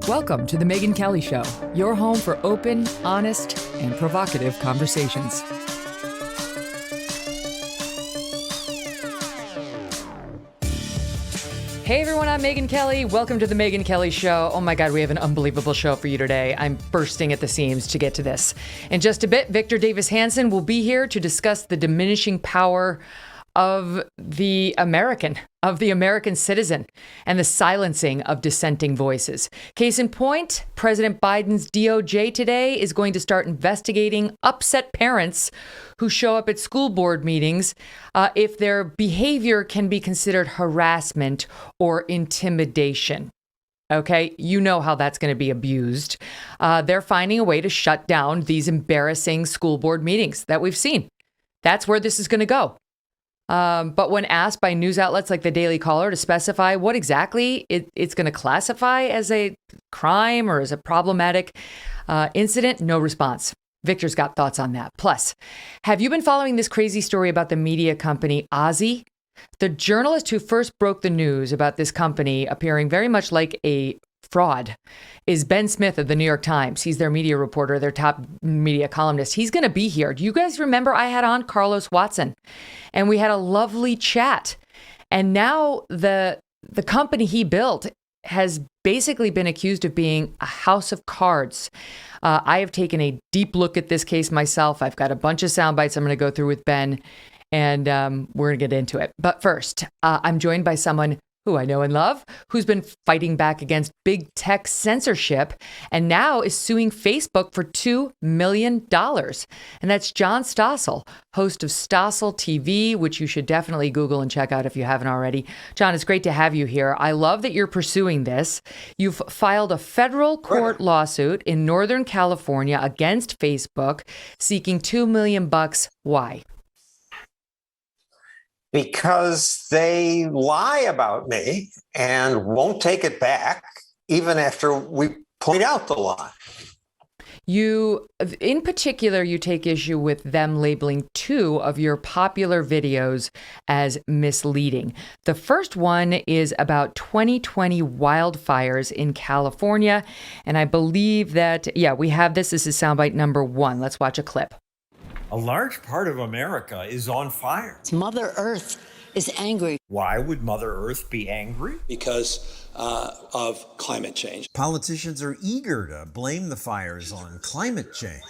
Welcome to the Megyn Kelly Show, your home for open, honest, and provocative conversations. Hey everyone, I'm Megyn Kelly. Welcome to the Megyn Kelly Show. Oh my God, we have an unbelievable show for you today. I'm bursting at the seams to get to this. In just a bit, Victor Davis Hanson will be here to discuss the diminishing power of the American citizen and the silencing of dissenting voices. Case in point, President Biden's DOJ today is going to start investigating upset parents who show up at school board meetings if their behavior can be considered harassment or intimidation. Okay, you know how that's going to be abused. They're finding a way to shut down these embarrassing school board meetings that we've seen. That's where this is going to go. But when asked by news outlets like the Daily Caller to specify what exactly it's going to classify as a crime or as a problematic incident, no response. Victor's got thoughts on that. Plus, have you been following this crazy story about the media company Ozy? The journalist who first broke the news about this company appearing very much like a fraud is Ben Smith of the New York Times. He's their media reporter, their top media columnist. He's going to be here. Do you guys remember I had on Carlos Watson and we had a lovely chat? And now the company he built has basically been accused of being a house of cards. I have taken a deep look at this case myself. I've got a bunch of sound bites I'm going to go through with Ben, and we're going to get into it. But first, I'm joined by someone who I know and love, who's been fighting back against big tech censorship and now is suing Facebook for $2 million. And that's John Stossel, host of Stossel TV, which you should definitely Google and check out if you haven't already. John, it's great to have you here. I love that you're pursuing this. You've filed a federal court lawsuit in Northern California against Facebook, seeking $2 million. Why? Because they lie about me and won't take it back, even after we point out the lie. You, in particular, you take issue with them labeling two of your popular videos as misleading. The first one is about 2020 wildfires in California. And I believe that, we have this. This is soundbite number 1. Let's watch a clip. A large part of America is on fire. Mother Earth is angry. Why would Mother Earth be angry? Because of climate change. Politicians are eager to blame the fires on climate change.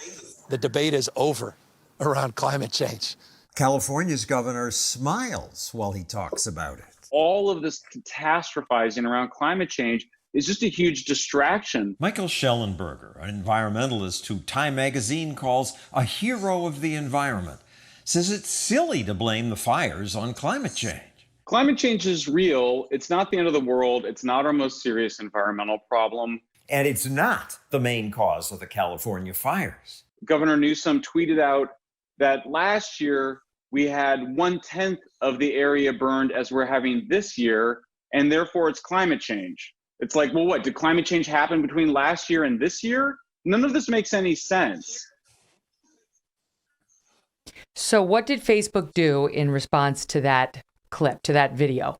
The debate is over around climate change. California's governor smiles while he talks about it. All of this catastrophizing around climate change is just a huge distraction. Michael Schellenberger, an environmentalist who Time magazine calls a hero of the environment, says it's silly to blame the fires on climate change. Climate change is real. It's not the end of the world. It's not our most serious environmental problem. And it's not the main cause of the California fires. Governor Newsom tweeted out that last year we had 1/10 of the area burned as we're having this year, and therefore it's climate change. It's like, well, what, did climate change happen between last year and this year? None of this makes any sense. So what did Facebook do in response to that clip, to that video?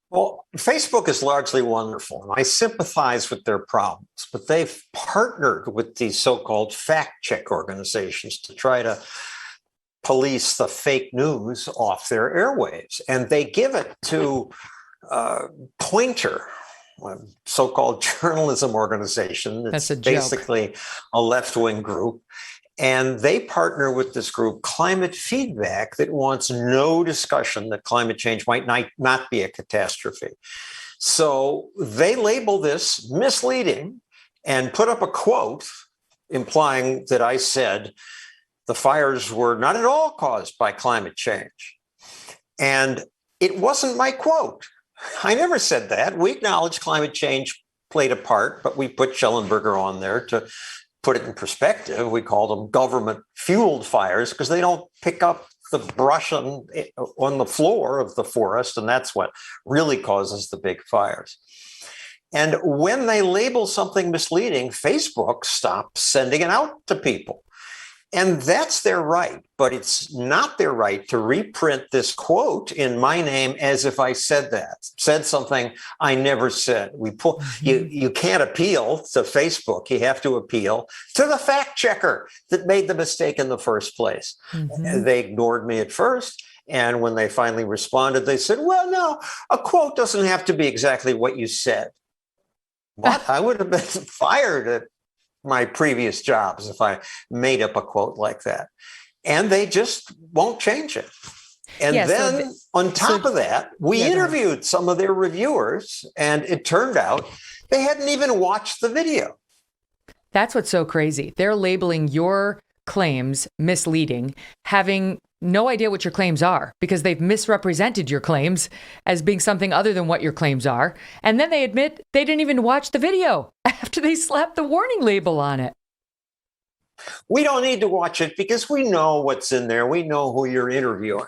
Well, Facebook is largely wonderful, and I sympathize with their problems, but they've partnered with these so-called fact-check organizations to try to police the fake news off their airwaves. And they give it to Pointer, a so-called journalism organization. It's basically a left-wing group. And they partner with this group, Climate Feedback, that wants no discussion that climate change might not be a catastrophe. So they label this misleading and put up a quote implying that I said the fires were not at all caused by climate change. And it wasn't my quote. I never said that. We acknowledge climate change played a part, but we put Schellenberger on there to put it in perspective. We called them government-fueled fires because they don't pick up the brush on the floor of the forest, and that's what really causes the big fires. And when they label something misleading, Facebook stops sending it out to people. And that's their right, but it's not their right to reprint this quote in my name as if I said something I never said. You can't appeal to Facebook. You have to appeal to the fact checker that made the mistake in the first place. They ignored me at first. And when they finally responded, they said, well, no, a quote doesn't have to be exactly what you said. What? I would have been fired at my previous jobs if I made up a quote like that. And they just won't change it. And on top of that, we interviewed some of their reviewers, and it turned out they hadn't even watched the video. That's what's so crazy. They're labeling your claims misleading, having no idea what your claims are because they've misrepresented your claims as being something other than what your claims are. And then they admit they didn't even watch the video after they slapped the warning label on it. We don't need to watch it because we know what's in there. We know who you're interviewing.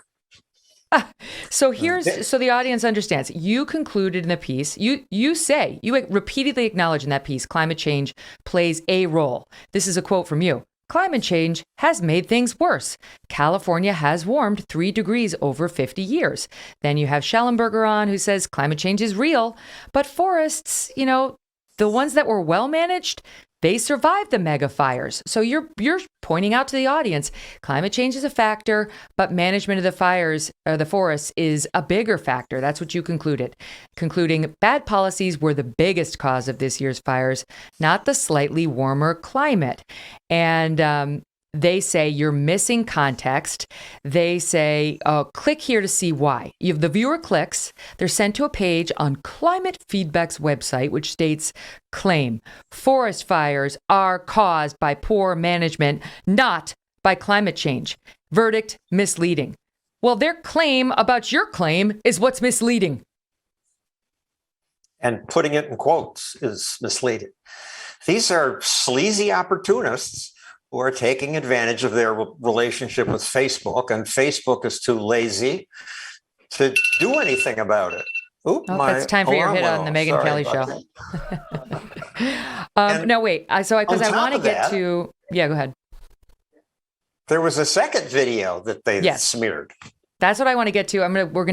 So the audience understands. You concluded in the piece, you repeatedly acknowledge in that piece, climate change plays a role. This is a quote from you. Climate change has made things worse. California has warmed 3 degrees over 50 years. Then you have Schellenberger on who says climate change is real, but forests, the ones that were well managed, they survived the mega fires. So you're pointing out to the audience, climate change is a factor, but management of the fires or the forests is a bigger factor. That's what you concluded. Concluding bad policies were the biggest cause of this year's fires, not the slightly warmer climate. And they say you're missing context. They say, click here to see why. The viewer clicks. They're sent to a page on Climate Feedback's website, which states, claim, forest fires are caused by poor management, not by climate change. Verdict, misleading. Well, their claim about your claim is what's misleading. And putting it in quotes is misleading. These are sleazy opportunists who are taking advantage of their relationship with Facebook, and Facebook is too lazy to do anything about it. It's time for your hit on the Megyn Kelly Show. No, wait. Because I want to get to... Yeah, go ahead. There was a second video that they smeared. That's what I want to get to.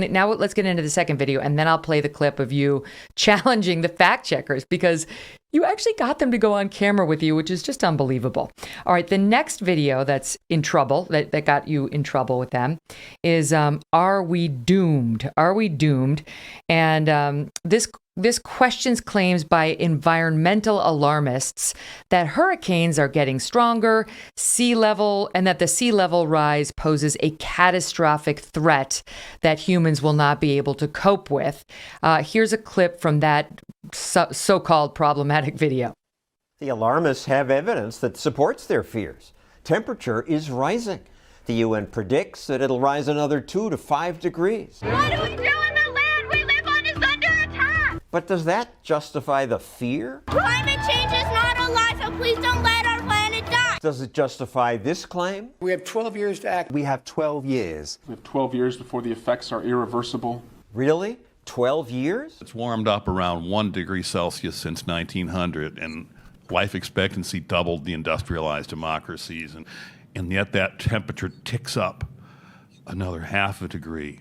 Now let's get into the second video, and then I'll play the clip of you challenging the fact checkers because you actually got them to go on camera with you, which is just unbelievable. All right, the next video that's in trouble, that got you in trouble with them, is Are We Doomed? Are We Doomed? And this questions claims by environmental alarmists that hurricanes are getting stronger, and that the sea level rise poses a catastrophic threat that humans will not be able to cope with. Here's a clip from that so-called problematic video. The alarmists have evidence that supports their fears. Temperature is rising. The UN predicts that it'll rise another 2 to 5 degrees. What do we do in the land we live on is under attack? But does that justify the fear? Climate change is not a lie, so please don't let our planet die. Does it justify this claim? We have 12 years to act. We have 12 years. We have 12 years before the effects are irreversible. Really? 12 years? It's warmed up around 1 degree Celsius since 1900, and life expectancy doubled the industrialized democracies, and yet that temperature ticks up another 0.5 degree,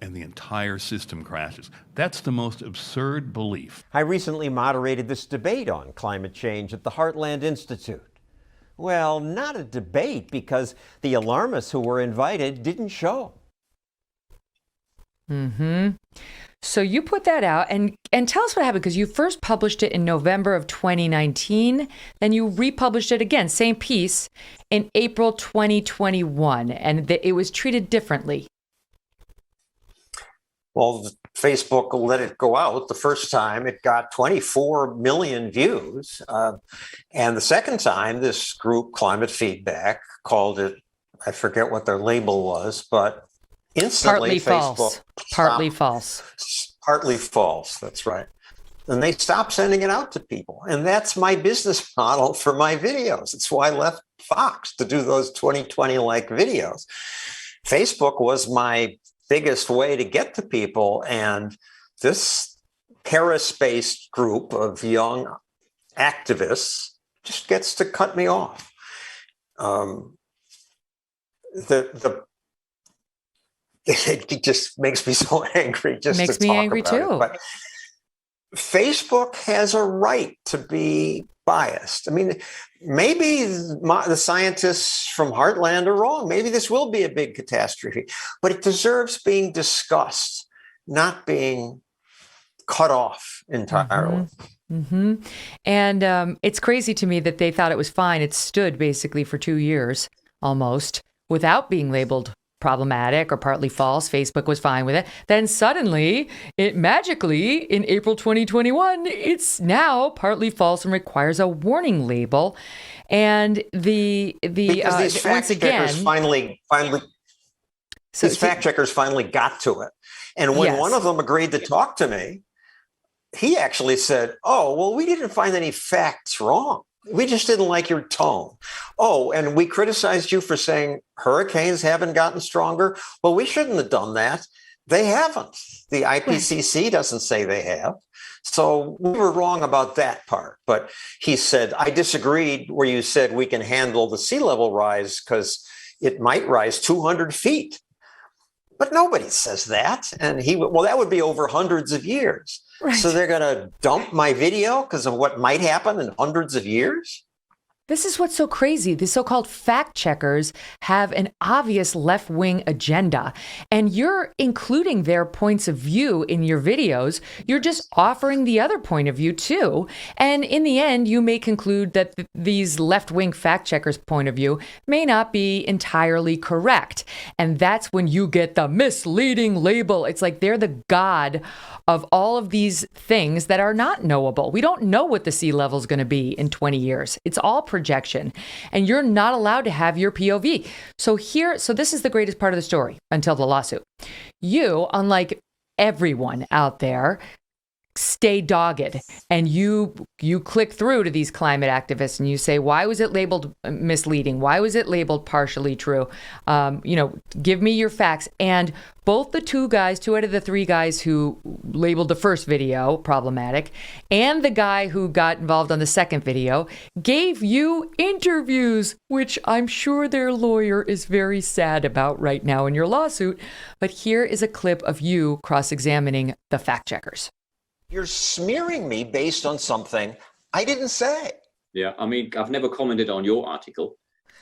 and the entire system crashes. That's the most absurd belief. I recently moderated this debate on climate change at the Heartland Institute. Well, not a debate, because the alarmists who were invited didn't show. So you put that out and tell us what happened, because you first published it in November of 2019, then you republished it again, same piece, in April 2021, and it was treated differently. Well, Facebook let it go out. The first time it got 24 million views. And the second time, this group, Climate Feedback, called it, I forget what their label was, but instantly Partly false. Partly false, that's right. And they stopped sending it out to people. And that's my business model for my videos. It's why I left Fox to do those 2020-like videos. Facebook was my biggest way to get to people. And this Paris-based group of young activists just gets to cut me off. the it just makes me so angry just Makes to me talk angry about too. it. But Facebook has a right to be biased. I mean, maybe the scientists from Heartland are wrong. Maybe this will be a big catastrophe, but it deserves being discussed, not being cut off entirely. Mm-hmm. And it's crazy to me that they thought it was fine. It stood basically for 2 years almost without being labeled problematic or partly false. Facebook was fine with it. Then suddenly, it magically, in April 2021, it's now partly false and requires a warning label. And Because these fact checkers finally these fact checkers finally got to it. And when one of them agreed to talk to me, he actually said, "Oh, well, we didn't find any facts wrong. We just didn't like your tone. Oh, and we criticized you for saying hurricanes haven't gotten stronger. Well, we shouldn't have done that. They haven't. The IPCC doesn't say they have. So we were wrong about that part." But he said, "I disagreed where you said we can handle the sea level rise because it might rise 200 feet. But nobody says that." And well, that would be over hundreds of years. Right. So they're going to dump my video because of what might happen in hundreds of years? This is what's so crazy. The so-called fact checkers have an obvious left-wing agenda, and you're including their points of view in your videos. You're just offering the other point of view too. And in the end, you may conclude that these left-wing fact checkers' point of view may not be entirely correct. And that's when you get the misleading label. It's like they're the god of all of these things that are not knowable. We don't know what the sea level is going to be in 20 years. It's all projection, and you're not allowed to have your POV. So this is the greatest part of the story until the lawsuit. You, unlike everyone out there, stay dogged, and you click through to these climate activists and you say, why was it labeled misleading? Why was it labeled partially true? Give me your facts. And both the two out of the three guys who labeled the first video problematic and the guy who got involved on the second video gave you interviews, which I'm sure their lawyer is very sad about right now in your lawsuit. But here is a clip of you cross-examining the fact checkers. You're smearing me based on something I didn't say. Yeah, I mean, I've never commented on your article.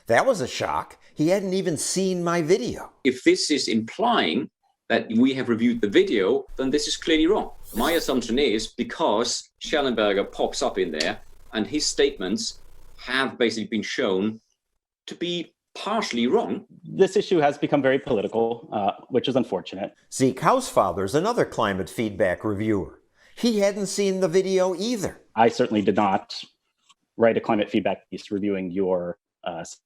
That was a shock. He hadn't even seen my video. If this is implying that we have reviewed the video, then this is clearly wrong. My assumption is because Schellenberger pops up in there and his statements have basically been shown to be partially wrong. This issue has become very political, which is unfortunate. Zeke Hausfather's another climate feedback reviewer. He hadn't seen the video either. I certainly did not write a climate feedback piece reviewing your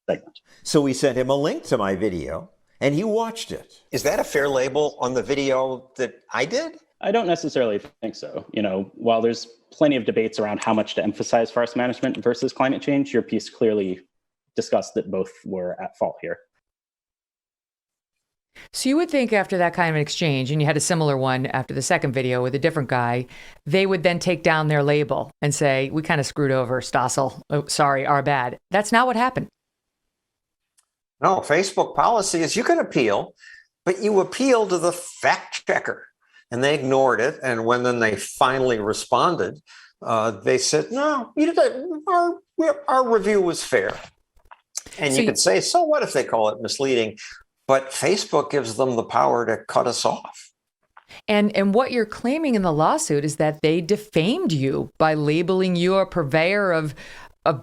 segment. So we sent him a link to my video, and he watched it. Is that a fair label on the video that I did? I don't necessarily think so. While there's plenty of debates around how much to emphasize forest management versus climate change, your piece clearly discussed that both were at fault here. So you would think after that kind of an exchange, and you had a similar one after the second video with a different guy, they would then take down their label and say, we kind of screwed over Stossel. Oh, sorry, our bad. That's not what happened. No, Facebook policy is you can appeal, but you appeal to the fact checker. And they ignored it. And when then they finally responded, they said, no, our review was fair. And you could say, so what if they call it misleading? But Facebook gives them the power to cut us off. And what you're claiming in the lawsuit is that they defamed you by labeling you a purveyor of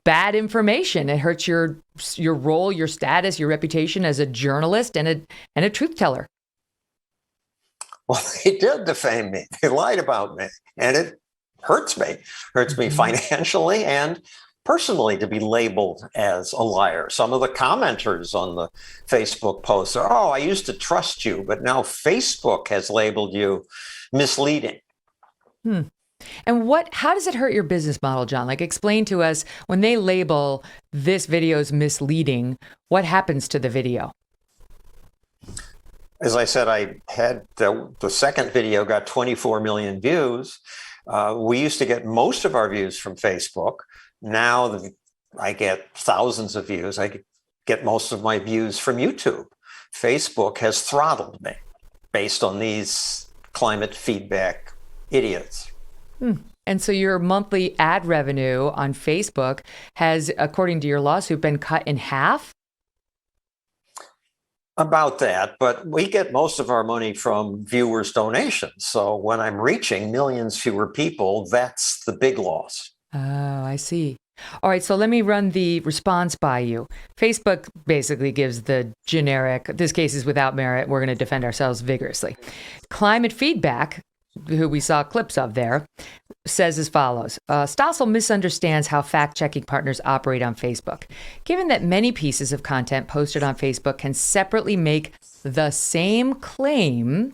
bad information. It hurts your role, your status, your reputation as a journalist and a truth teller. Well, they did defame me. They lied about me. And it hurts me. Hurts me financially and personally to be labeled as a liar. Some of the commenters on the Facebook posts are, I used to trust you, but now Facebook has labeled you misleading. And how does it hurt your business model, John? Like, explain to us, when they label this video's misleading, what happens to the video? As I said, I had the second video got 24 million views. We used to get most of our views from Facebook. Now I get thousands of views. I get most of my views from YouTube. Facebook has throttled me based on these climate feedback idiots. And so your monthly ad revenue on Facebook has, according to your lawsuit, been cut in half? About that, but we get most of our money from viewers' donations. So when I'm reaching millions fewer people, that's the big loss. Oh, I see. All right, so let me run the response by you. Facebook basically gives the generic, this case is without merit, we're going to defend ourselves vigorously. Climate Feedback, who we saw clips of there, says as follows. Stossel misunderstands how fact-checking partners operate on Facebook. Given that many pieces of content posted on Facebook can separately make the same claim,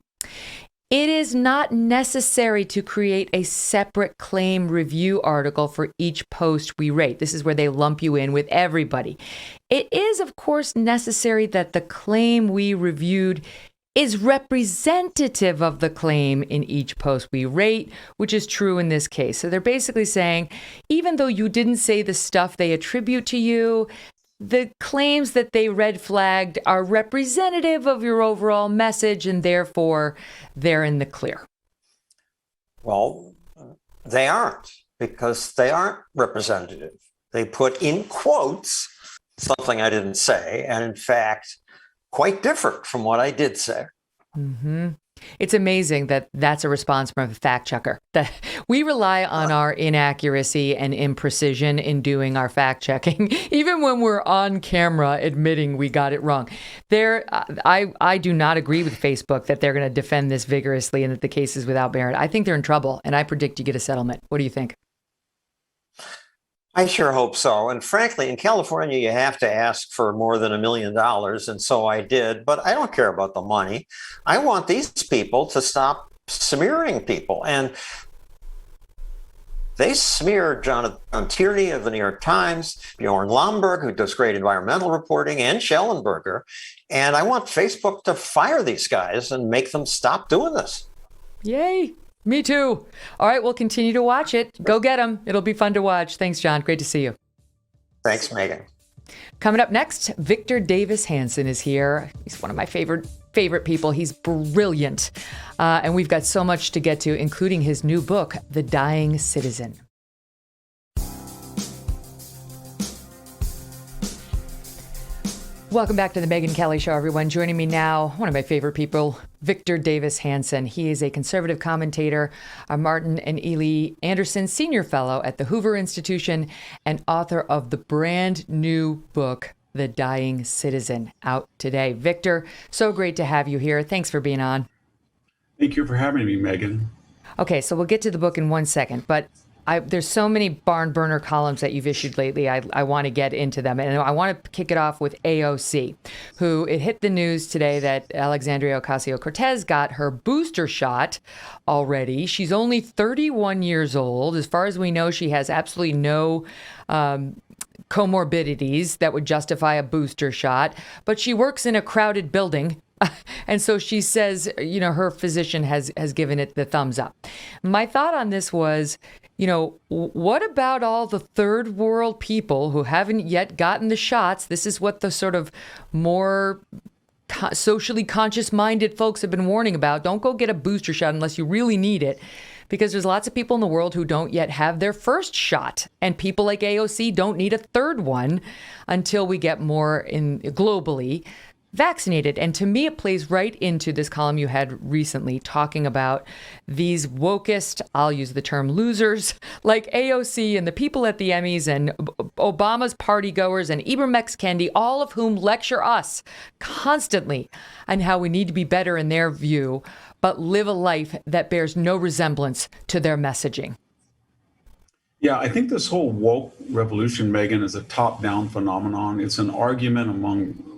it is not necessary to create a separate claim review article for each post we rate. This is where they lump you in with everybody. It is, of course, necessary that the claim we reviewed is representative of the claim in each post we rate, which is true in this case. So they're basically saying, even though you didn't say the stuff they attribute to you, the claims that they red flagged are representative of your overall message, and therefore they're in the clear. Well, they aren't, because they aren't representative. They put in quotes something I didn't say, and in fact, quite different from what I did say. Mm-hmm. It's amazing that that's a response from a fact checker. That we rely on our inaccuracy and imprecision in doing our fact checking, even when we're on camera admitting we got it wrong. I do not agree with Facebook that they're going to defend this vigorously and that the case is without merit. I think they're in trouble, and I predict you get a settlement. What do you think? I sure hope so. And frankly, in California, you have to ask for more than $1 million. And so I did. But I don't care about the money. I want these people to stop smearing people. And they smeared John Tierney of the New York Times, Bjorn Lomborg, who does great environmental reporting, and Schellenberger. And I want Facebook to fire these guys and make them stop doing this. Yay. Me too. All right, we'll continue to watch it. Go get them. It'll be fun to watch. Thanks, John. Great to see you. Thanks, Megyn. Coming up next, Victor Davis Hanson is here. He's one of my favorite people. He's brilliant. And we've got so much to get to, including his new book, The Dying Citizen. Welcome back to the Megyn Kelly Show, everyone. Joining me now, one of my favorite people, Victor Davis Hanson. He is a conservative commentator, a Martin and Ely Anderson Senior Fellow at the Hoover Institution, and author of the brand new book, The Dying Citizen, out today. Victor, so great to have you here. Thanks for being on. Thank you for having me, Megyn. Okay, so we'll get to the book in 1 second, but there's so many barn burner columns that you've issued lately. I want to get into them. And I want to kick it off with AOC, who it hit the news today that Alexandria Ocasio-Cortez got her booster shot already. She's only 31 years old. As far as we know, she has absolutely no comorbidities that would justify a booster shot. But she works in a crowded building. And so she says, her physician has given it the thumbs up. My thought on this was, what about all the third world people who haven't yet gotten the shots? This is what the sort of more socially conscious minded folks have been warning about. Don't go get a booster shot unless you really need it, because there's lots of people in the world who don't yet have their first shot. And people like AOC don't need a third one until we get more globally vaccinated. And to me, it plays right into this column you had recently talking about these wokest, I'll use the term losers, like AOC and the people at the Emmys and Obama's party goers and Ibram X. Kendi, all of whom lecture us constantly on how we need to be better in their view, but live a life that bears no resemblance to their messaging. Yeah, I think this whole woke revolution, Megyn, is a top-down phenomenon. It's an argument among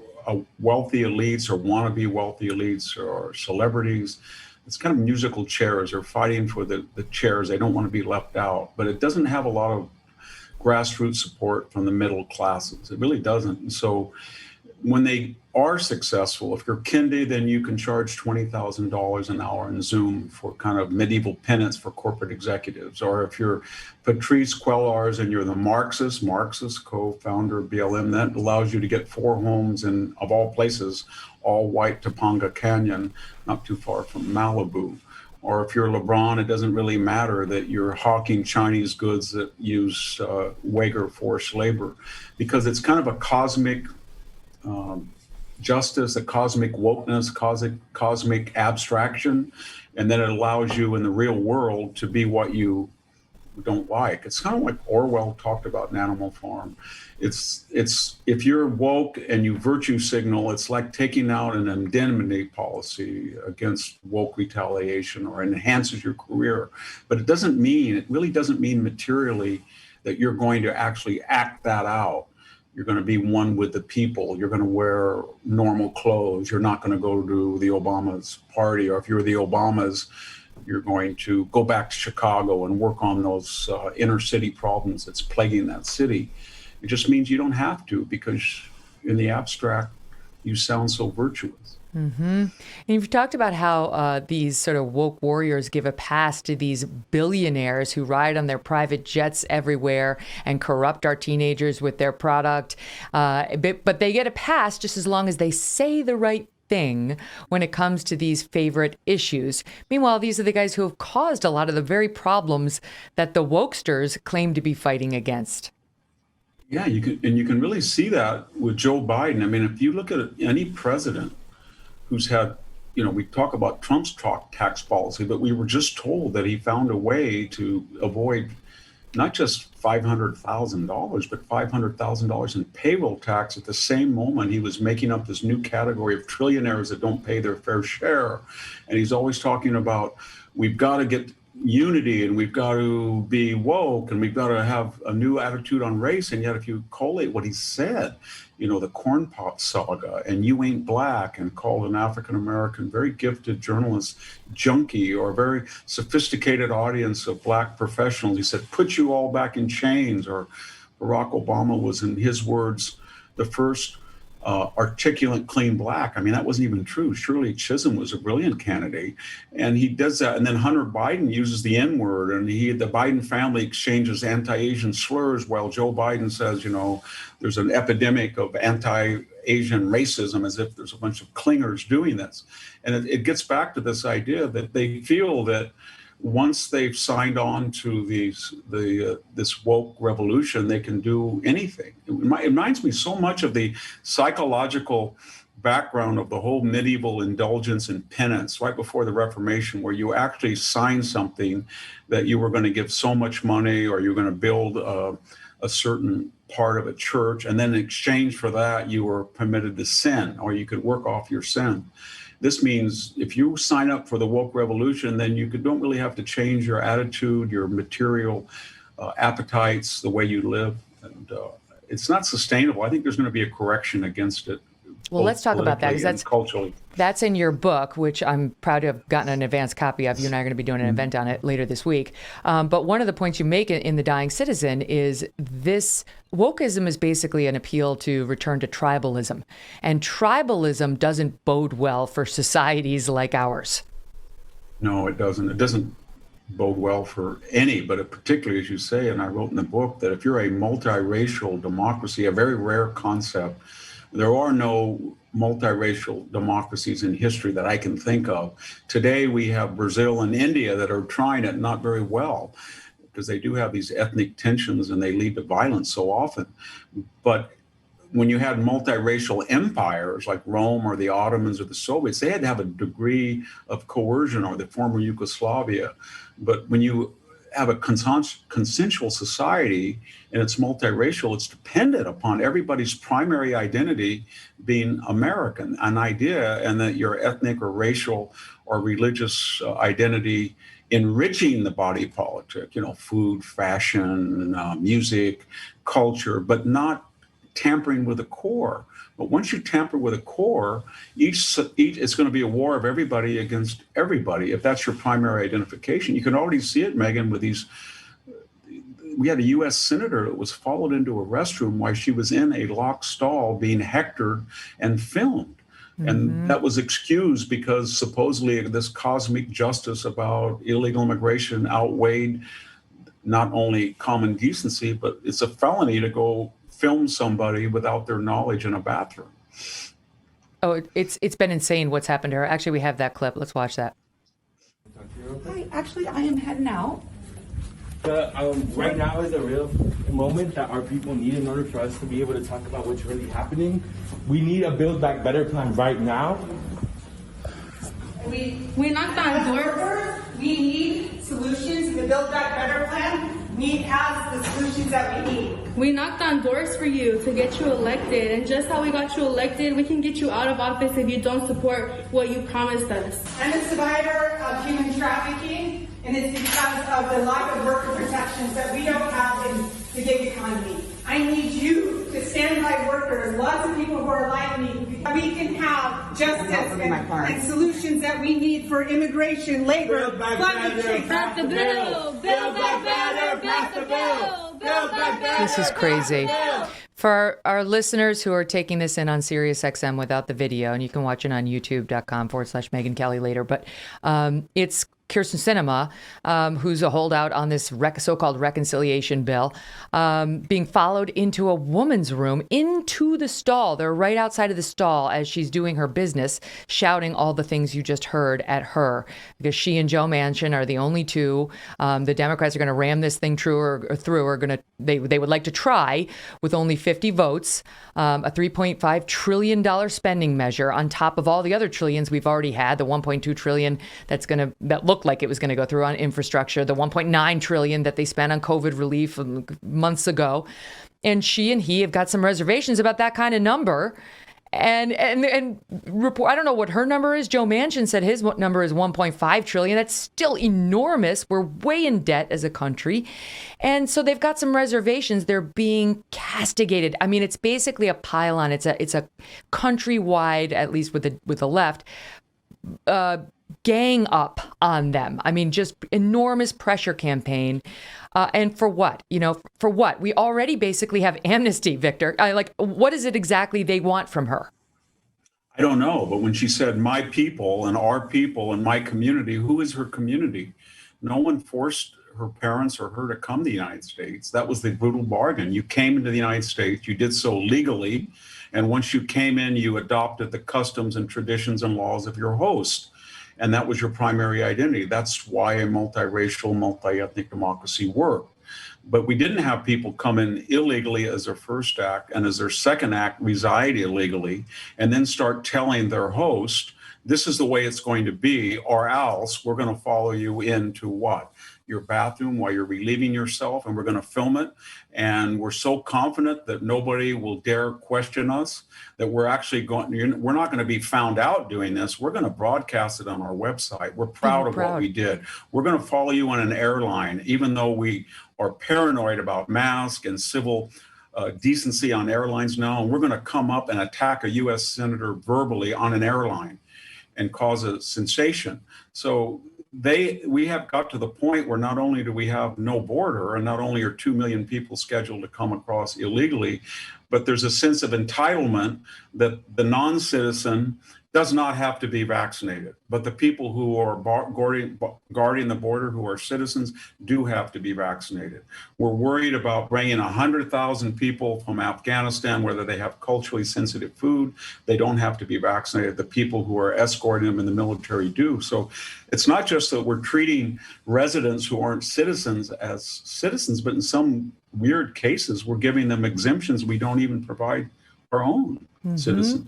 wealthy elites or wannabe wealthy elites or celebrities. It's kind of musical chairs. They're fighting for the chairs. They don't want to be left out. But it doesn't have a lot of grassroots support from the middle classes. It really doesn't. And so when they are successful, if you're Kendi, then you can charge $20,000 an hour in Zoom for kind of medieval penance for corporate executives. Or if you're Patrice Cuéllar's and you're the Marxist co-founder of BLM, that allows you to get 4 homes in, of all places, all white Topanga Canyon, not too far from Malibu. Or if you're LeBron, it doesn't really matter that you're hawking Chinese goods that use Uyghur forced labor, because it's kind of a cosmic justice, a cosmic wokeness, cosmic abstraction, and then it allows you in the real world to be what you don't like. It's kind of like Orwell talked about in Animal Farm. It's if you're woke and you virtue signal, it's like taking out an indemnity policy against woke retaliation, or enhances your career. But it really doesn't mean materially that you're going to actually act that out. You're going to be one with the people. You're going to wear normal clothes. You're not going to go to the Obama's party. Or if you're the Obamas, you're going to go back to Chicago and work on those inner city problems that's plaguing that city. It just means you don't have to, because in the abstract, you sound so virtuous. Mm-hmm. And you've talked about how these sort of woke warriors give a pass to these billionaires who ride on their private jets everywhere and corrupt our teenagers with their product. But they get a pass just as long as they say the right thing when it comes to these favorite issues. Meanwhile, these are the guys who have caused a lot of the very problems that the wokesters claim to be fighting against. Yeah, you can really see that with Joe Biden. I mean, if you look at any president who's had, we talk about Trump's tax policy, but we were just told that he found a way to avoid not just $500,000, but $500,000 in payroll tax at the same moment he was making up this new category of trillionaires that don't pay their fair share. And he's always talking about, we've got to get unity, and we've got to be woke, and we've got to have a new attitude on race. And yet if you collate what he said, the corn pop saga, and You Ain't Black, and called an African-American, very gifted journalist junkie, or a very sophisticated audience of Black professionals, he said, put you all back in chains. Or Barack Obama was, in his words, the first articulate clean Black. I mean, that wasn't even true. Shirley Chisholm was a brilliant candidate, and he does that. And then Hunter Biden uses the N-word, and the Biden family exchanges anti-Asian slurs, while Joe Biden says, there's an epidemic of anti-Asian racism, as if there's a bunch of clingers doing this. And it gets back to this idea that they feel that once they've signed on to this woke revolution, they can do anything. It reminds me so much of the psychological background of the whole medieval indulgence and penance right before the Reformation, where you actually signed something that you were going to give so much money, or you're going to build a certain part of a church, and then in exchange for that, you were permitted to sin, or you could work off your sin. This means if you sign up for the woke revolution, then you don't really have to change your attitude, your material appetites, the way you live. And it's not sustainable. I think there's going to be a correction against it. Well, let's talk about that, because that's culturally. That's in your book, which I'm proud to have gotten an advance copy of. You and I are going to be doing an event on it later this week. But one of the points you make in The Dying Citizen is this wokeism is basically an appeal to return to tribalism. And tribalism doesn't bode well for societies like ours. No, it doesn't. It doesn't bode well for any, but particularly, as you say, and I wrote in the book, that if you're a multiracial democracy, a very rare concept, there are no multiracial democracies in history that I can think of. Today, we have Brazil and India that are trying it not very well, because they do have these ethnic tensions and they lead to violence so often. But when you had multiracial empires like Rome or the Ottomans or the Soviets, they had to have a degree of coercion, or the former Yugoslavia. But when you have a consensual society and it's multiracial, it's dependent upon everybody's primary identity being American, an idea, and that your ethnic or racial or religious identity enriching the body politic, food, fashion, music, culture, but not tampering with the core. But once you tamper with a core, each it's going to be a war of everybody against everybody. If that's your primary identification, you can already see it, Megyn, with we had a U.S. senator that was followed into a restroom while she was in a locked stall being hectored and filmed. And that was excused because supposedly this cosmic justice about illegal immigration outweighed not only common decency, but it's a felony to go film somebody without their knowledge in a bathroom. Oh, it's been insane what's happened to her. Actually, we have that clip. Let's watch that. Hi, actually, I am heading out. Right now is a real moment that our people need in order for us to be able to talk about what's really happening. We need a Build Back Better plan right now. We knocked on doors. We need solutions. The Build Back Better plan has the solutions that we need. We knocked on doors for you to get you elected, and just how we got you elected, we can get you out of office if you don't support what you promised us. I'm a survivor of human trafficking, and it's because of the lack of worker protections that we don't have in the gig economy. I need you to stand by workers, lots of people who are like me. We can have justice and solutions that we need for immigration, labor, climate change. Pass the bill! Build Back Better! Pass the bill! Build Back Better! This is crazy. For our listeners who are taking this in on SiriusXM without the video, and you can watch it on youtube.com/Megyn Kelly later, but it's Kyrsten Sinema, who's a holdout on this so-called reconciliation bill, being followed into a woman's room, into the stall. They're right outside of the stall as she's doing her business, shouting all the things you just heard at her, because she and Joe Manchin are the only two. The Democrats are going to ram this thing through. They would like to try with only 50 votes, a $3.5 trillion spending measure on top of all the other trillions we've already had, the $1.2 trillion that looked like it was going to go through on infrastructure, the $1.9 trillion that they spent on COVID relief months ago. And she and he have got some reservations about that kind of number. And report, I don't know what her number is. Joe Manchin said his number is 1.5 trillion. That's still enormous. We're way in debt as a country. And so they've got some reservations. They're being castigated. I mean, it's basically a pile-on. It's a countrywide, at least with the left, gang up on them. I mean, just enormous pressure campaign. And for what? For what? We already basically have amnesty, Victor. What is it exactly they want from her? I don't know. But when she said my people and our people and my community, who is her community? No one forced her parents or her to come to the United States. That was the brutal bargain. You came into the United States. You did so legally. And once you came in, you adopted the customs and traditions and laws of your host. And that was your primary identity. That's why a multiracial, multi-ethnic democracy worked. But we didn't have people come in illegally as their first act, and as their second act reside illegally, and then start telling their host, this is the way it's going to be, or else we're going to follow you into what? Your bathroom while you're relieving yourself, and we're going to film it. And we're so confident that nobody will dare question us, that we're not going to be found out doing this. We're going to broadcast it on our website. We're proud of what we did. We're going to follow you on an airline, even though we are paranoid about masks and civil decency on airlines now. And we're going to come up and attack a U.S. senator verbally on an airline and cause a sensation. So we have got to the point where not only do we have no border, and not only are 2 million people scheduled to come across illegally, but there's a sense of entitlement that the non-citizen does not have to be vaccinated. But the people who are guarding the border, who are citizens, do have to be vaccinated. We're worried about bringing 100,000 people from Afghanistan, whether they have culturally sensitive food, they don't have to be vaccinated. The people who are escorting them in the military do. So it's not just that we're treating residents who aren't citizens as citizens, but in some weird cases, we're giving them exemptions we don't even provide our own citizens.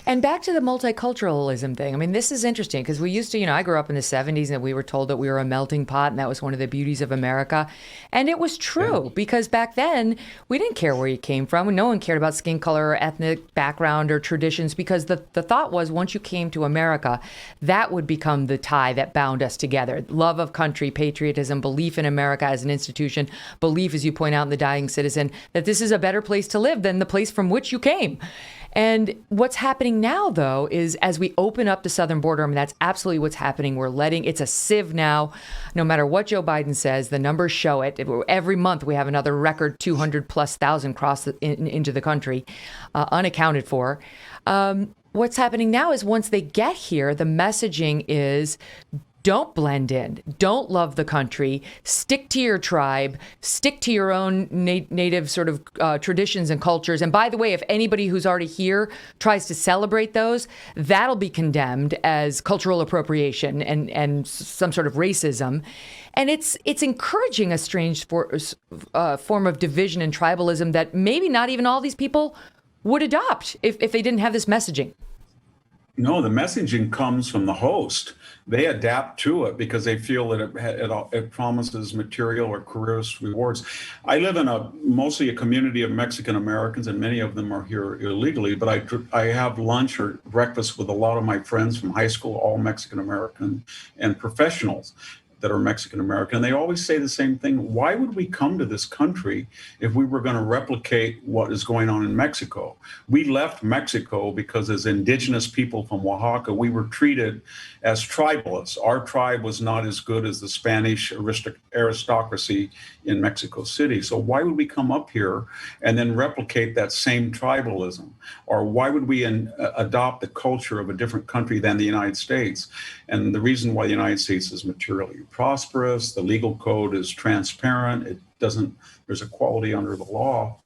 And back to the multiculturalism thing. I mean, this is interesting because we used to, I grew up in the 70s and we were told that we were a melting pot, and that was one of the beauties of America. And it was true because back then we didn't care where you came from. No one cared about skin color or ethnic background or traditions, because the thought was once you came to America, that would become the tie that bound us together. Love of country, patriotism, belief in America as an institution, belief, as you point out in The Dying Citizen, that this is a better place to live than the place from which you came. And what's happening happening now, though, is as we open up the southern border, I mean, that's absolutely what's happening. We're letting, it's a sieve now. No matter what Joe Biden says, the numbers show it. Every month we have another record 200,000+ cross into the country, unaccounted for. What's happening now is once they get here, the messaging is, don't blend in. Don't love the country. Stick to your tribe. Stick to your own native sort of traditions and cultures. And by the way, if anybody who's already here tries to celebrate those, that'll be condemned as cultural appropriation and some sort of racism. And it's encouraging a strange form of division and tribalism that maybe not even all these people would adopt if they didn't have this messaging. No, the messaging comes from the host. They adapt to it because they feel that it promises material or careerist rewards. I live in mostly a community of Mexican Americans, and many of them are here illegally, but I have lunch or breakfast with a lot of my friends from high school, all Mexican American, and professionals that are Mexican American. And they always say the same thing. Why would we come to this country if we were going to replicate what is going on in Mexico? We left Mexico because as indigenous people from Oaxaca, we were treated as tribalists. Our tribe was not as good as the Spanish aristocracy in Mexico City. So why would we come up here and then replicate that same tribalism? Or why would we adopt the culture of a different country than the United States? And the reason why the United States is materially prosperous, the legal code is transparent, there's equality under the law,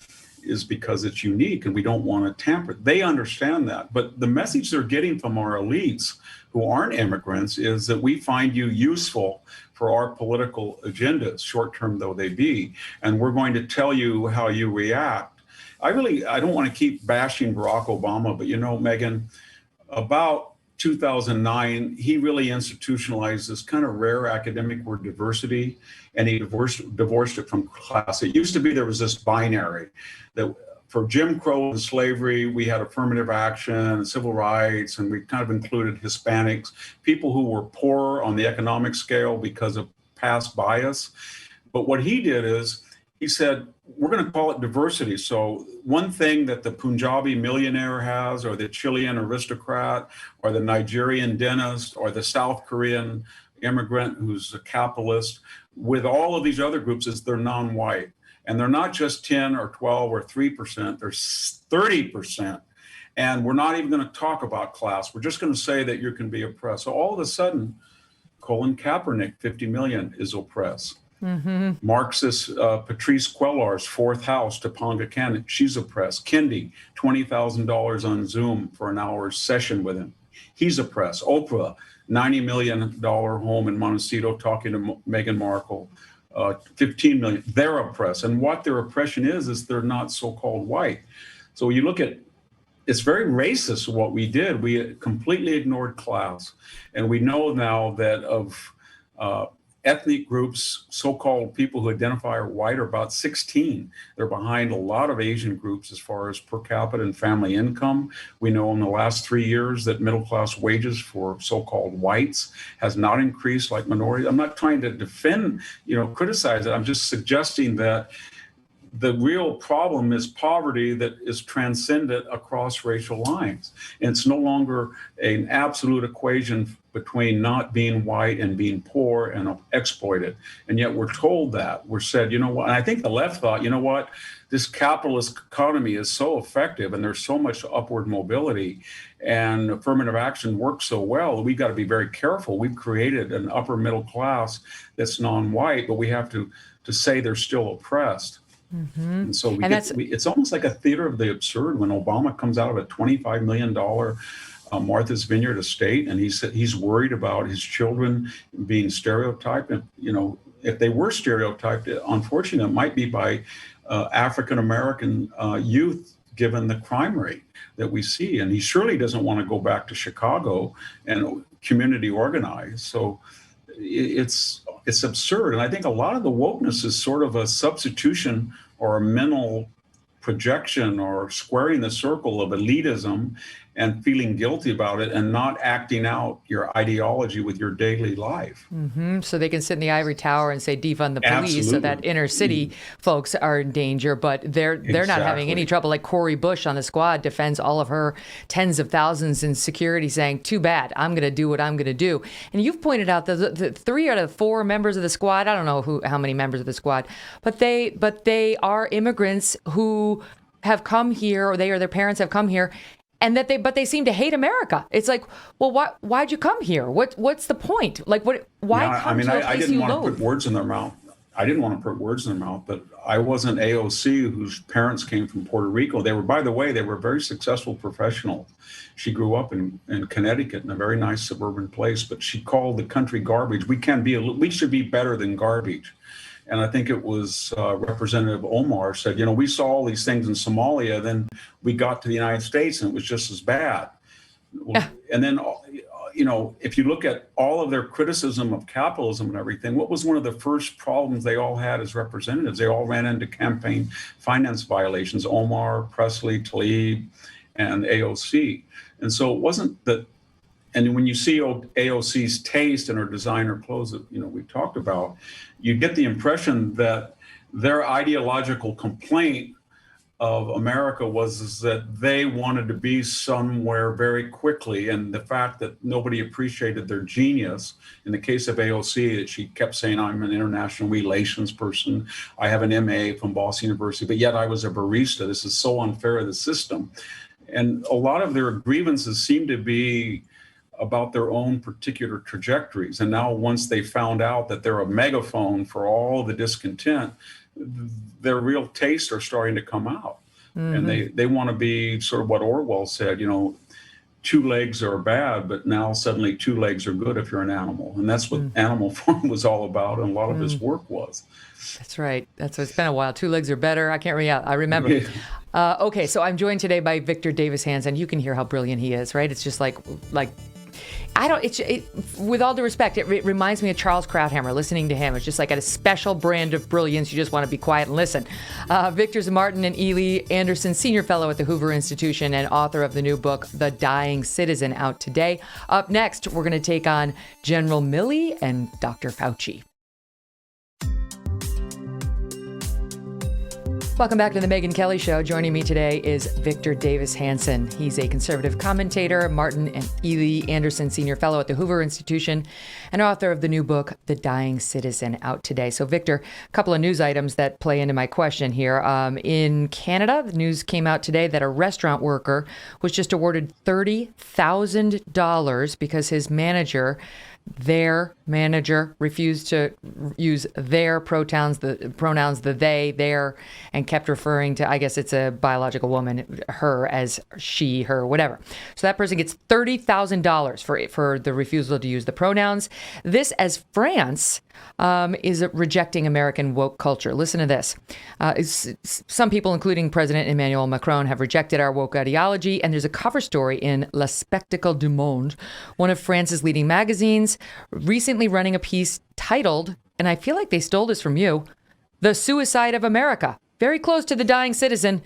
is because it's unique and we don't want to tamper it. They understand that. But the message they're getting from our elites who aren't immigrants is that we find you useful for our political agendas, short-term though they be, and we're going to tell you how you react. I don't want to keep bashing Barack Obama, but Megyn, about 2009, he really institutionalized this kind of rare academic word diversity, and he divorced it from class. It used to be there was this binary that for Jim Crow and slavery, we had affirmative action and civil rights, and we kind of included Hispanics, people who were poor on the economic scale because of past bias. But what he did is he said, we're going to call it diversity. So one thing that the Punjabi millionaire has, or the Chilean aristocrat, or the Nigerian dentist, or the South Korean immigrant who's a capitalist, with all of these other groups is they're non-white. And they're not just 10 or 12 or 3%, they're 30%. And we're not even going to talk about class. We're just going to say that you can be oppressed. So all of a sudden, Colin Kaepernick, 50 million, is oppressed. Mm-hmm. Marxist Patrice Quellar's fourth house, Topanga Canyon, she's oppressed. Kendi, $20,000 on Zoom for an hour's session with him. He's oppressed. Oprah, $90 million home in Montecito talking to Meghan Markle, 15 million. They're oppressed. And what their oppression is they're not so-called white. So you look at, it's very racist what we did. We completely ignored class. And we know now that of ethnic groups, so-called people who identify are white, are about 16. They're behind a lot of Asian groups as far as per capita and family income. We know in the last 3 years that middle-class wages for so-called whites has not increased like minorities. I'm not trying to defend, criticize it. I'm just suggesting that the real problem is poverty that is transcendent across racial lines. And it's no longer an absolute equation between not being white and being poor and exploited. And yet we're told that. We're said, you know what? And I think the left thought, you know what? This capitalist economy is so effective and there's so much upward mobility and affirmative action works so well, we've got to be very careful. We've created an upper middle class that's non-white, but we have to say they're still oppressed. Mm-hmm. And so it's almost like a theater of the absurd when Obama comes out of a $25 million Martha's Vineyard estate, and he's worried about his children being stereotyped. And if they were stereotyped, unfortunately, it might be by African American youth, given the crime rate that we see. And he surely doesn't want to go back to Chicago and community organize. So it's absurd. And I think a lot of the wokeness is sort of a substitution or a mental projection or squaring the circle of elitism and feeling guilty about it and not acting out your ideology with your daily life. So they can sit in the ivory tower and say defund the police so that inner city folks are in danger, but they're not having any trouble. Like Cori Bush on the squad defends all of her tens of thousands in security, saying, too bad, I'm going to do what I'm going to do. And you've pointed out the 3 out of 4 members of the squad, I don't know how many members of the squad, but they are immigrants who have come here, or they or their parents have come here, and but they seem to hate America. It's like, well, why'd you come here? What's the point? Like, why come to a place I didn't you want loathe? to put words in their mouth. I didn't want to put words in their mouth, but I was an AOC whose parents came from Puerto Rico. By the way, they were very successful professionals. She grew up in Connecticut in a very nice suburban place, but she called the country garbage. We should be better than garbage. And I think it was Representative Omar said, we saw all these things in Somalia, then we got to the United States and it was just as bad. And then, if you look at all of their criticism of capitalism and everything, what was one of the first problems they all had as representatives? They all ran into campaign finance violations, Omar, Presley, Tlaib, and AOC. And so it wasn't that. And when you see AOC's taste in her designer clothes that we talked about, you get the impression that their ideological complaint of America was that they wanted to be somewhere very quickly, and the fact that nobody appreciated their genius. In the case of AOC, that she kept saying, I'm an international relations person, I have an MA from Boston University, but yet I was a barista. This is so unfair to the system. And a lot of their grievances seem to be about their own particular trajectories. And now once they found out that they're a megaphone for all the discontent, their real tastes are starting to come out. And they want to be sort of what Orwell said, 2 legs are bad, but now suddenly 2 legs are good if you're an animal. And that's what Animal Farm was all about, and a lot of his work was. That's right. It's been a while. 2 legs are better. I remember. Okay, so I'm joined today by Victor Davis Hanson. You can hear how brilliant he is, right? It's just like with all due respect, it reminds me of Charles Krauthammer. Listening to him, it's just like a special brand of brilliance. You just want to be quiet and listen. Victor's a Martin and Ely Anderson Senior Fellow at the Hoover Institution and author of the new book, The Dying Citizen, out today. Up next, we're going to take on General Milley and Dr. Fauci. Welcome back to the Megyn Kelly Show. Joining me today is Victor Davis Hanson. He's a conservative commentator, Martin and Ely Anderson Senior Fellow at the Hoover Institution, and author of the new book, The Dying Citizen, out today. So, Victor, a couple of news items that play into my question here. In Canada, the news came out today that a restaurant worker was just awarded $30,000 because his manager refused to use their pronouns, the they, their, and kept referring to, I guess it's a biological woman, her as she, her, whatever. So that person gets $30,000 for the refusal to use the pronouns. This as France is rejecting American woke culture. Listen to this. Some people, including President Emmanuel Macron, have rejected our woke ideology, and there's a cover story in Le Spectacle du Monde, one of France's leading magazines, recently running a piece titled, and I feel like they stole this from you, The Suicide of America. Very close to The Dying Citizen,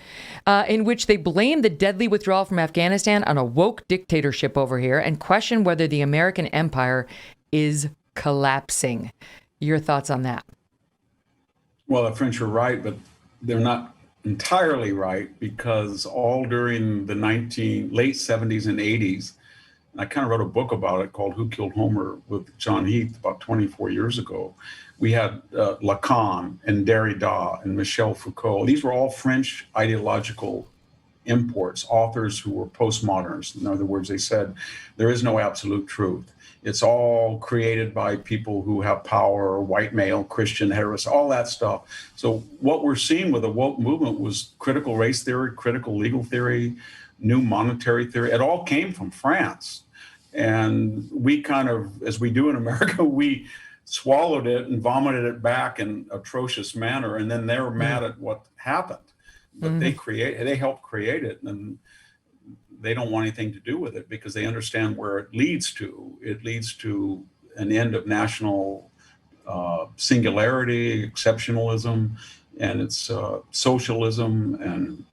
in which they blame the deadly withdrawal from Afghanistan on a woke dictatorship over here and question whether the American empire is collapsing. Your thoughts on that? Well, the French are right, but they're not entirely right, because all during the late 70s and 80s, and I kind of wrote a book about it called Who Killed Homer with John Heath about 24 years ago. We had Lacan and Derrida and Michel Foucault. These were all French ideological imports, authors who were postmodernists. In other words, they said there is no absolute truth. It's all created by people who have power, white male, Christian, heterosexual, all that stuff. So what we're seeing with the woke movement was critical race theory, critical legal theory, new monetary theory. It all came from France. And we kind of, as we do in America, we swallowed it and vomited it back in atrocious manner. And then they're mad at what happened. But they helped create it. And they don't want anything to do with it because they understand where it leads to. It leads to an end of national singularity, exceptionalism, and it's socialism and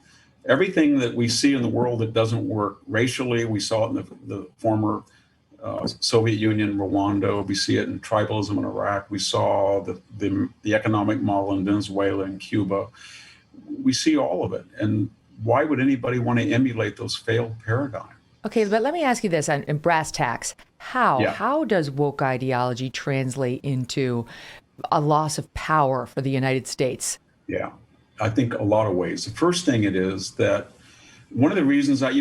Everything that we see in the world that doesn't work racially, we saw it in the former Soviet Union, Rwanda. We see it in tribalism in Iraq. We saw the economic model in Venezuela and Cuba. We see all of it. And why would anybody want to emulate those failed paradigms? Okay, but let me ask you this in brass tacks. How does woke ideology translate into a loss of power for the United States? Yeah, I think a lot of ways. The first thing it is that one of the reasons I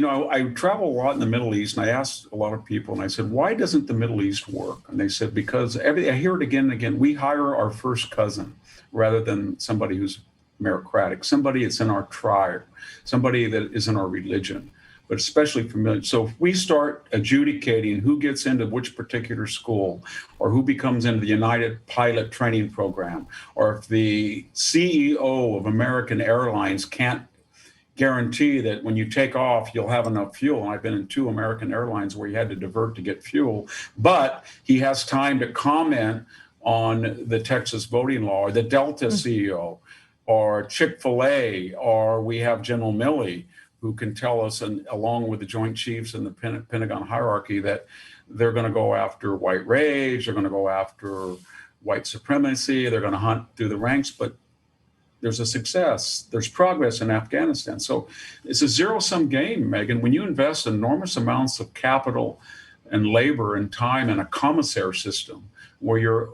travel a lot in the Middle East, and I asked a lot of people, and I said, why doesn't the Middle East work? And they said, because I hear it again and again, we hire our first cousin rather than somebody who's meritocratic, somebody that's in our tribe, somebody that is in our religion, but especially familiar. So if we start adjudicating who gets into which particular school, or who becomes into the United Pilot Training Program, or if the CEO of American Airlines can't guarantee that when you take off, you'll have enough fuel. And I've been in 2 American airlines where you had to divert to get fuel, but he has time to comment on the Texas voting law, or the Delta CEO, or Chick-fil-A, or we have General Milley, who can tell us, and along with the Joint Chiefs and the Pentagon hierarchy, that they're going to go after white rage, they're going to go after white supremacy, they're going to hunt through the ranks, but there's a success, there's progress in Afghanistan. So it's a zero-sum game, Megyn. When you invest enormous amounts of capital and labor and time in a commissary system where you're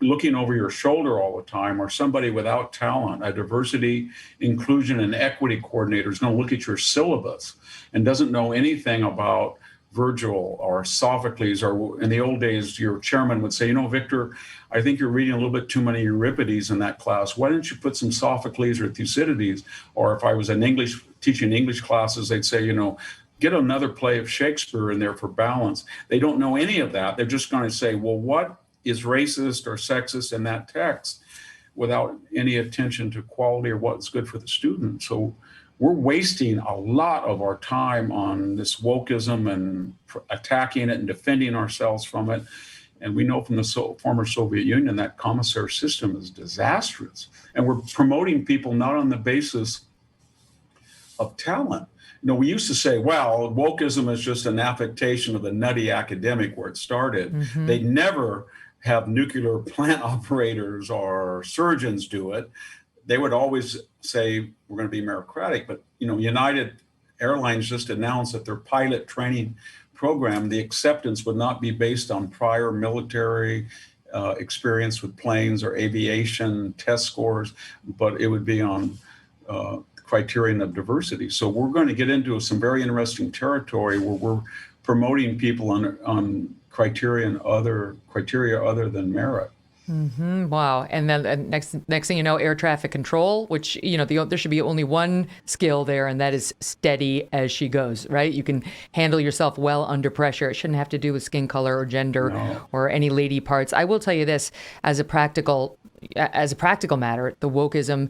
looking over your shoulder all the time, or somebody without talent, a diversity, inclusion, and equity coordinator is going to look at your syllabus and doesn't know anything about Virgil or Sophocles, or in the old days, your chairman would say, Victor, I think you're reading a little bit too many Euripides in that class. Why don't you put some Sophocles or Thucydides? Or if I was teaching English classes, they'd say, get another play of Shakespeare in there for balance. They don't know any of that. They're just going to say, well, what is racist or sexist in that text, without any attention to quality or what's good for the student. So we're wasting a lot of our time on this wokeism and attacking it and defending ourselves from it. And we know from the former Soviet Union that commissary system is disastrous. And we're promoting people not on the basis of talent. We used to say, well, wokeism is just an affectation of the nutty academic where it started. Mm-hmm. They never have nuclear plant operators or surgeons do it. They would always say, we're going to be meritocratic. But, United Airlines just announced that their pilot training program, the acceptance would not be based on prior military experience with planes or aviation test scores, but it would be on criterion of diversity. So we're going to get into some very interesting territory where we're promoting people on criteria other than merit. Mm-hmm. Wow. And then next thing you know, air traffic control, which, there should be only one skill there, and that is steady as she goes, right? You can handle yourself well under pressure. It shouldn't have to do with skin color or gender or any lady parts. I will tell you this, as a practical matter, the wokeism,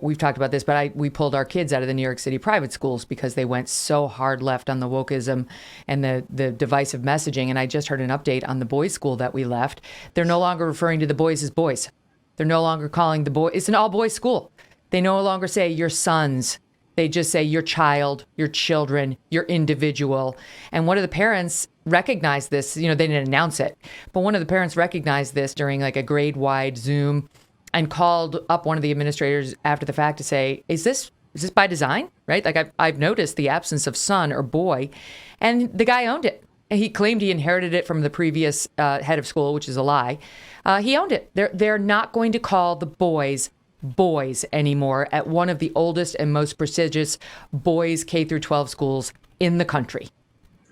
we've talked about this, but we pulled our kids out of the New York City private schools because they went so hard left on the wokeism and the divisive messaging. And I just heard an update on the boys' school that we left. They're no longer referring to the boys as boys. They're no longer calling the boys. It's an all-boys school. They no longer say your sons. They just say your child, your children, your individual. And one of the parents recognized this, they didn't announce it, but one of the parents recognized this during like a grade-wide Zoom and called up one of the administrators after the fact to say, is this by design, right? Like I've noticed the absence of son or boy, and the guy owned it. He claimed he inherited it from the previous head of school, which is a lie. He owned it. They're not going to call the boys anymore at one of the oldest and most prestigious boys K through 12 schools in the country.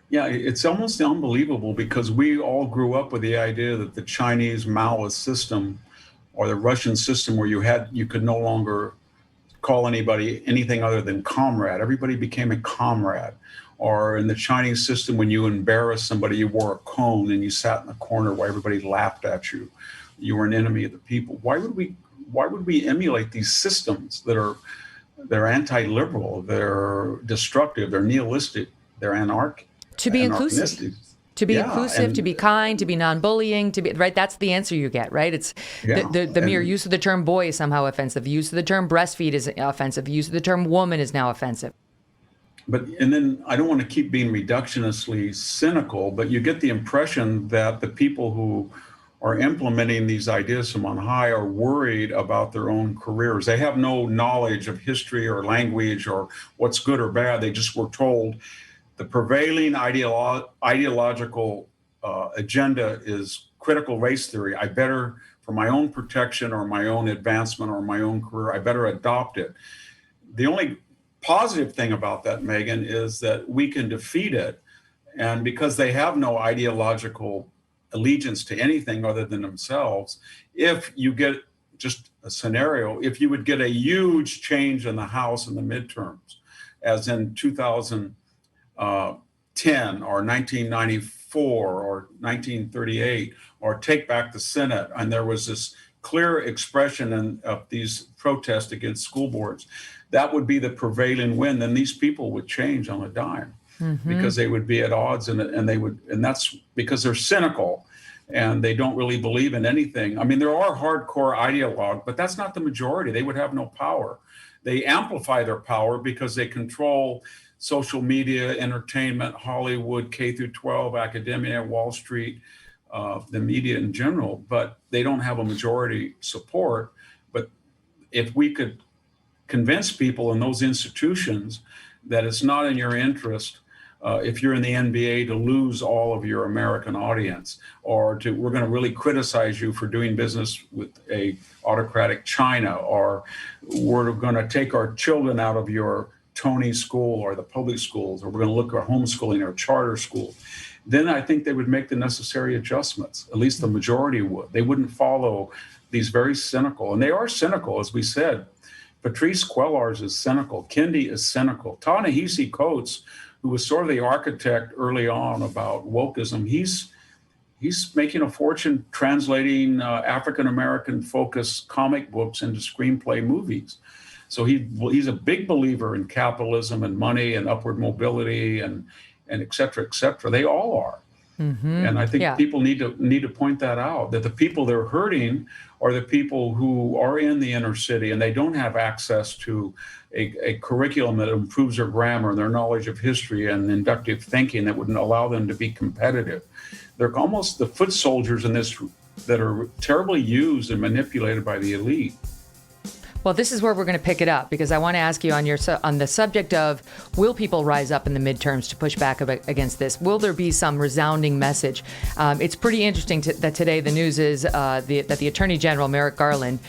Yeah, it's almost unbelievable because we all grew up with the idea that the Chinese Maoist system or the Russian system where you could no longer call anybody anything other than comrade. Everybody became a comrade. Or in the Chinese system, when you embarrassed somebody, you wore a cone and you sat in the corner while everybody laughed at you. You were an enemy of the people. Why would we emulate these systems they're anti-liberal, they're destructive, they're nihilistic, they're anarchic? To be inclusive. To be inclusive, to be kind, to be non-bullying, to be right. That's the answer you get, right? It's the mere use of the term boy is somehow offensive. The use of the term breastfeed is offensive. The use of the term woman is now offensive. And then I don't want to keep being reductionistly cynical, but you get the impression that the people who are implementing these ideas from on high are worried about their own careers. They have no knowledge of history or language or what's good or bad. They just were told the prevailing ideological agenda is critical race theory. I better, for my own protection or my own advancement or my own career, I better adopt it. The only positive thing about that, Megyn, is that we can defeat it. And because they have no ideological allegiance to anything other than themselves, if you get just a scenario, if you would get a huge change in the House in the midterms, as in 2010 or 1994 or 1938, or take back the Senate, and there was this clear expression of these protests against school boards, that would be the prevailing wind. Then these people would change on a dime because they would be at odds, and that's because they're cynical and they don't really believe in anything. I mean, there are hardcore ideologues, but that's not the majority. They would have no power. They amplify their power because they control social media, entertainment, Hollywood, K through 12, academia, Wall Street, the media in general, but they don't have a majority support. But if we could convince people in those institutions that it's not in your interest, if you're in the NBA, to lose all of your American audience, or we're going to really criticize you for doing business with a autocratic China, or we're going to take our children out of your Tony school or the public schools, or we're going to look at homeschooling or charter school, then I think they would make the necessary adjustments. At least the majority would. They wouldn't follow these very cynical, and they are cynical, as we said. Patrice Cuellar's is cynical. Kendi is cynical. Ta-Nehisi Coates, who was sort of the architect early on about wokeism, he's making a fortune translating African-American focused comic books into screenplay movies. So he's a big believer in capitalism and money and upward mobility and et cetera, et cetera. They all are. And I think people need to point that out, that the people they're hurting are the people who are in the inner city and they don't have access to a curriculum that improves their grammar and their knowledge of history and inductive thinking that wouldn't allow them to be competitive. They're almost the foot soldiers in this that are terribly used and manipulated by the elite. Well, this is where we're going to pick it up, because I want to ask you on the subject of, will people rise up in the midterms to push back against this? Will there be some resounding message? It's pretty interesting that today the news is that the Attorney General, Merrick Garland,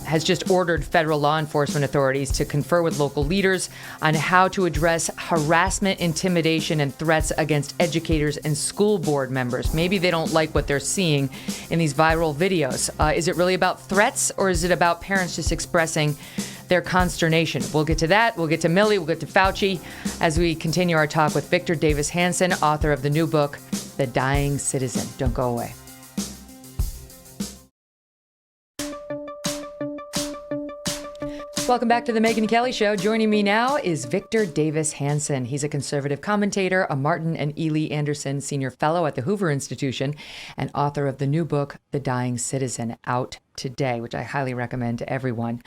has just ordered federal law enforcement authorities to confer with local leaders on how to address harassment, intimidation, and threats against educators and school board members. Maybe they don't like what they're seeing in these viral videos. Is it really about threats, or is it about parents just expressing their consternation? We'll get to that. We'll get to Millie. We'll get to Fauci as we continue our talk with Victor Davis Hanson, author of the new book, The Dying Citizen. Don't go away. Welcome back to the Megyn Kelly Show. Joining me now is Victor Davis Hanson. He's a conservative commentator, a Martin and Ely Anderson Senior Fellow at the Hoover Institution, and author of the new book, The Dying Citizen, out today, which I highly recommend to everyone.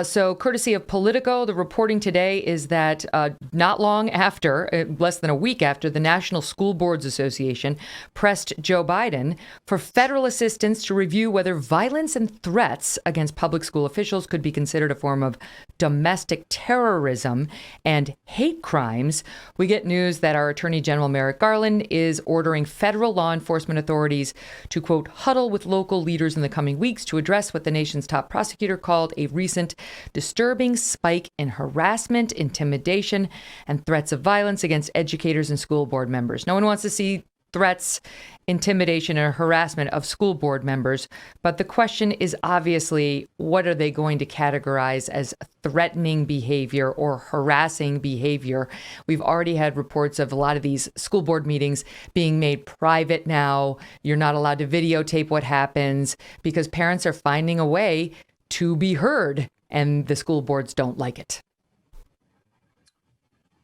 So courtesy of Politico, the reporting today is that not long after, less than a week after, the National School Boards Association pressed Joe Biden for federal assistance to review whether violence and threats against public school officials could be considered a form of domestic terrorism and hate crimes. We get news that our Attorney General Merrick Garland is ordering federal law enforcement authorities to, quote, huddle with local leaders in the coming weeks to address what the nation's top prosecutor called a recent disturbing spike in harassment, intimidation, and threats of violence against educators and school board members. No one wants to see threats, intimidation, or harassment of school board members. But the question is obviously, what are they going to categorize as threatening behavior or harassing behavior? We've already had reports of a lot of these school board meetings being made private now. You're not allowed to videotape what happens because parents are finding a way to be heard, and the school boards don't like it.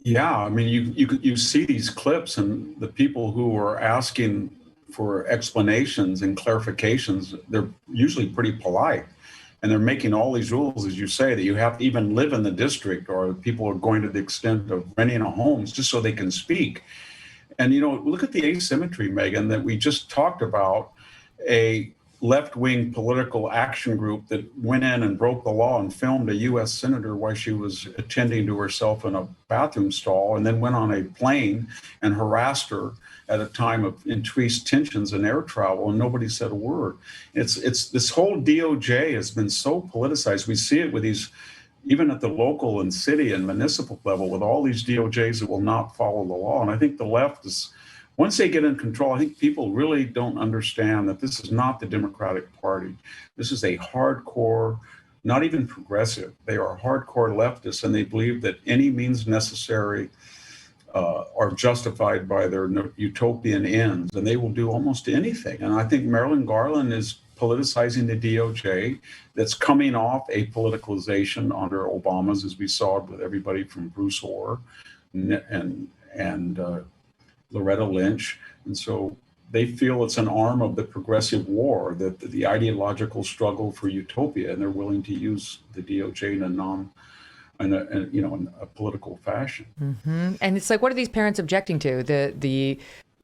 Yeah, I mean, you see these clips, and the people who are asking for explanations and clarifications, they're usually pretty polite. And they're making all these rules, as you say, that you have to even live in the district, or people are going to the extent of renting a home just so they can speak. And, look at the asymmetry, Megyn, that we just talked about. A left-wing political action group that went in and broke the law and filmed a U.S. senator while she was attending to herself in a bathroom stall, and then went on a plane and harassed her at a time of increased tensions in air travel, and nobody said a word. It's this whole DOJ has been so politicized. We see it with these, even at the local and city and municipal level, with all these DOJs that will not follow the law. And I think the left is, once they get in control, I think people really don't understand that this is not the Democratic Party. This is a hardcore, not even progressive. They are hardcore leftists, and they believe that any means necessary are justified by their utopian ends, and they will do almost anything. And I think Marilyn Garland is politicizing the DOJ. That's coming off a politicalization under Obama's, as we saw with everybody from Bruce Orr and Loretta Lynch. And so they feel it's an arm of the progressive war, that the ideological struggle for utopia, and they're willing to use the DOJ in a political fashion. Mm-hmm. And it's like, what are these parents objecting to?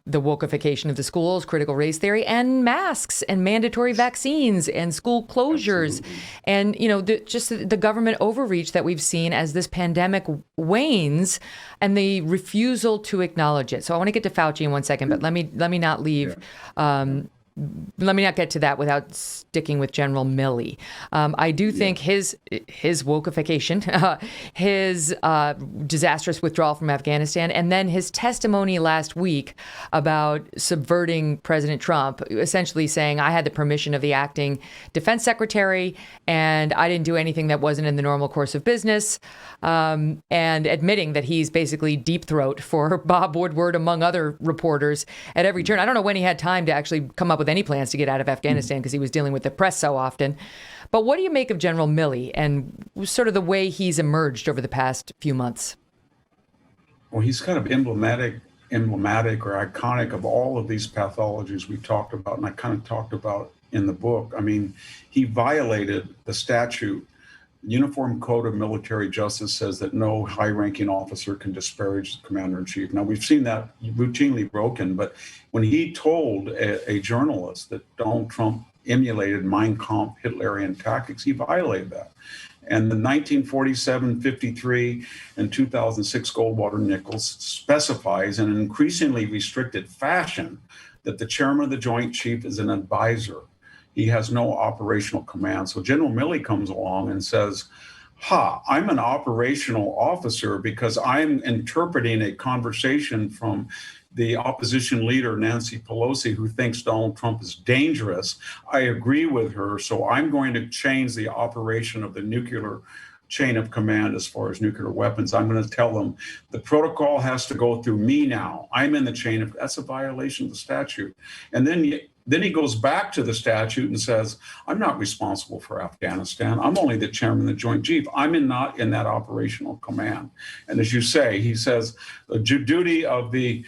The wokeification of the schools, critical race theory, and masks, and mandatory vaccines, and school closures. Absolutely. And, just the government overreach that we've seen as this pandemic wanes, and the refusal to acknowledge it. So I want to get to Fauci in 1 second, but let me not leave. Let me not get to that without sticking with General Milley. I do think his wokeification, his disastrous withdrawal from Afghanistan, and then his testimony last week about subverting President Trump, essentially saying, I had the permission of the acting defense secretary, and I didn't do anything that wasn't in the normal course of business, and admitting that he's basically deep throat for Bob Woodward, among other reporters, at every turn. I don't know when he had time to actually come up with any plans to get out of Afghanistan, because he was dealing with the press so often. But what do you make of General Milley and sort of the way he's emerged over the past few months? Well, he's kind of emblematic or iconic of all of these pathologies we talked about, and I kind of talked about in the book. I mean, he violated the statute. Uniform Code of Military Justice says that no high-ranking officer can disparage the commander-in-chief. Now, we've seen that routinely broken, but when he told a journalist that Donald Trump emulated Mein Kampf Hitlerian tactics, he violated that. And the 1947, 53, and 2006 Goldwater-Nichols specifies in an increasingly restricted fashion that the chairman of the Joint Chief is an advisor. He has no operational command. So General Milley comes along and says, I'm an operational officer because I'm interpreting a conversation from the opposition leader, Nancy Pelosi, who thinks Donald Trump is dangerous. I agree with her, so I'm going to change the operation of the nuclear chain of command as far as nuclear weapons. I'm going to tell them the protocol has to go through me now. I'm in the chain of, that's a violation of the statute. And then he goes back to the statute and says, I'm not responsible for Afghanistan. I'm only the chairman of the Joint Chief. I'm not in that operational command. And as you say, he says the duty of the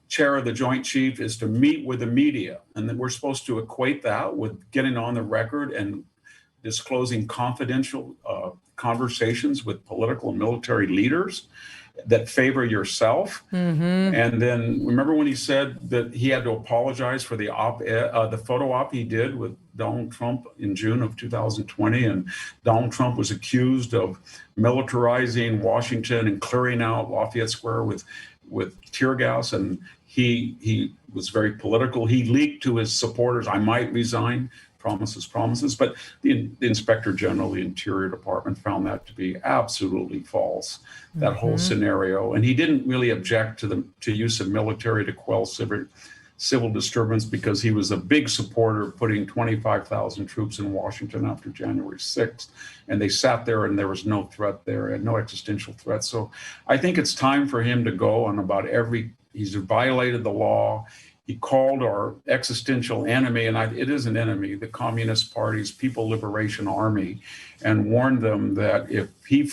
chair of the Joint Chief is to meet with the media. And then we're supposed to equate that with getting on the record and disclosing confidential conversations with political and military leaders that favor yourself. Mm-hmm. And then remember when he said that he had to apologize for the photo op he did with Donald Trump in June of 2020, and Donald Trump was accused of militarizing Washington and clearing out Lafayette Square with tear gas, and he was very political. He leaked to his supporters, I might resign. Promises, but the Inspector General, the Interior Department, found that to be absolutely false, that whole scenario. And he didn't really object to use of military to quell civil disturbance because he was a big supporter of putting 25,000 troops in Washington after January 6th. And they sat there and there was no threat there, and no existential threat. So I think it's time for him to go on about he's violated the law. He called our existential enemy, and it is an enemy, the Communist Party's People Liberation Army, and warned them that if he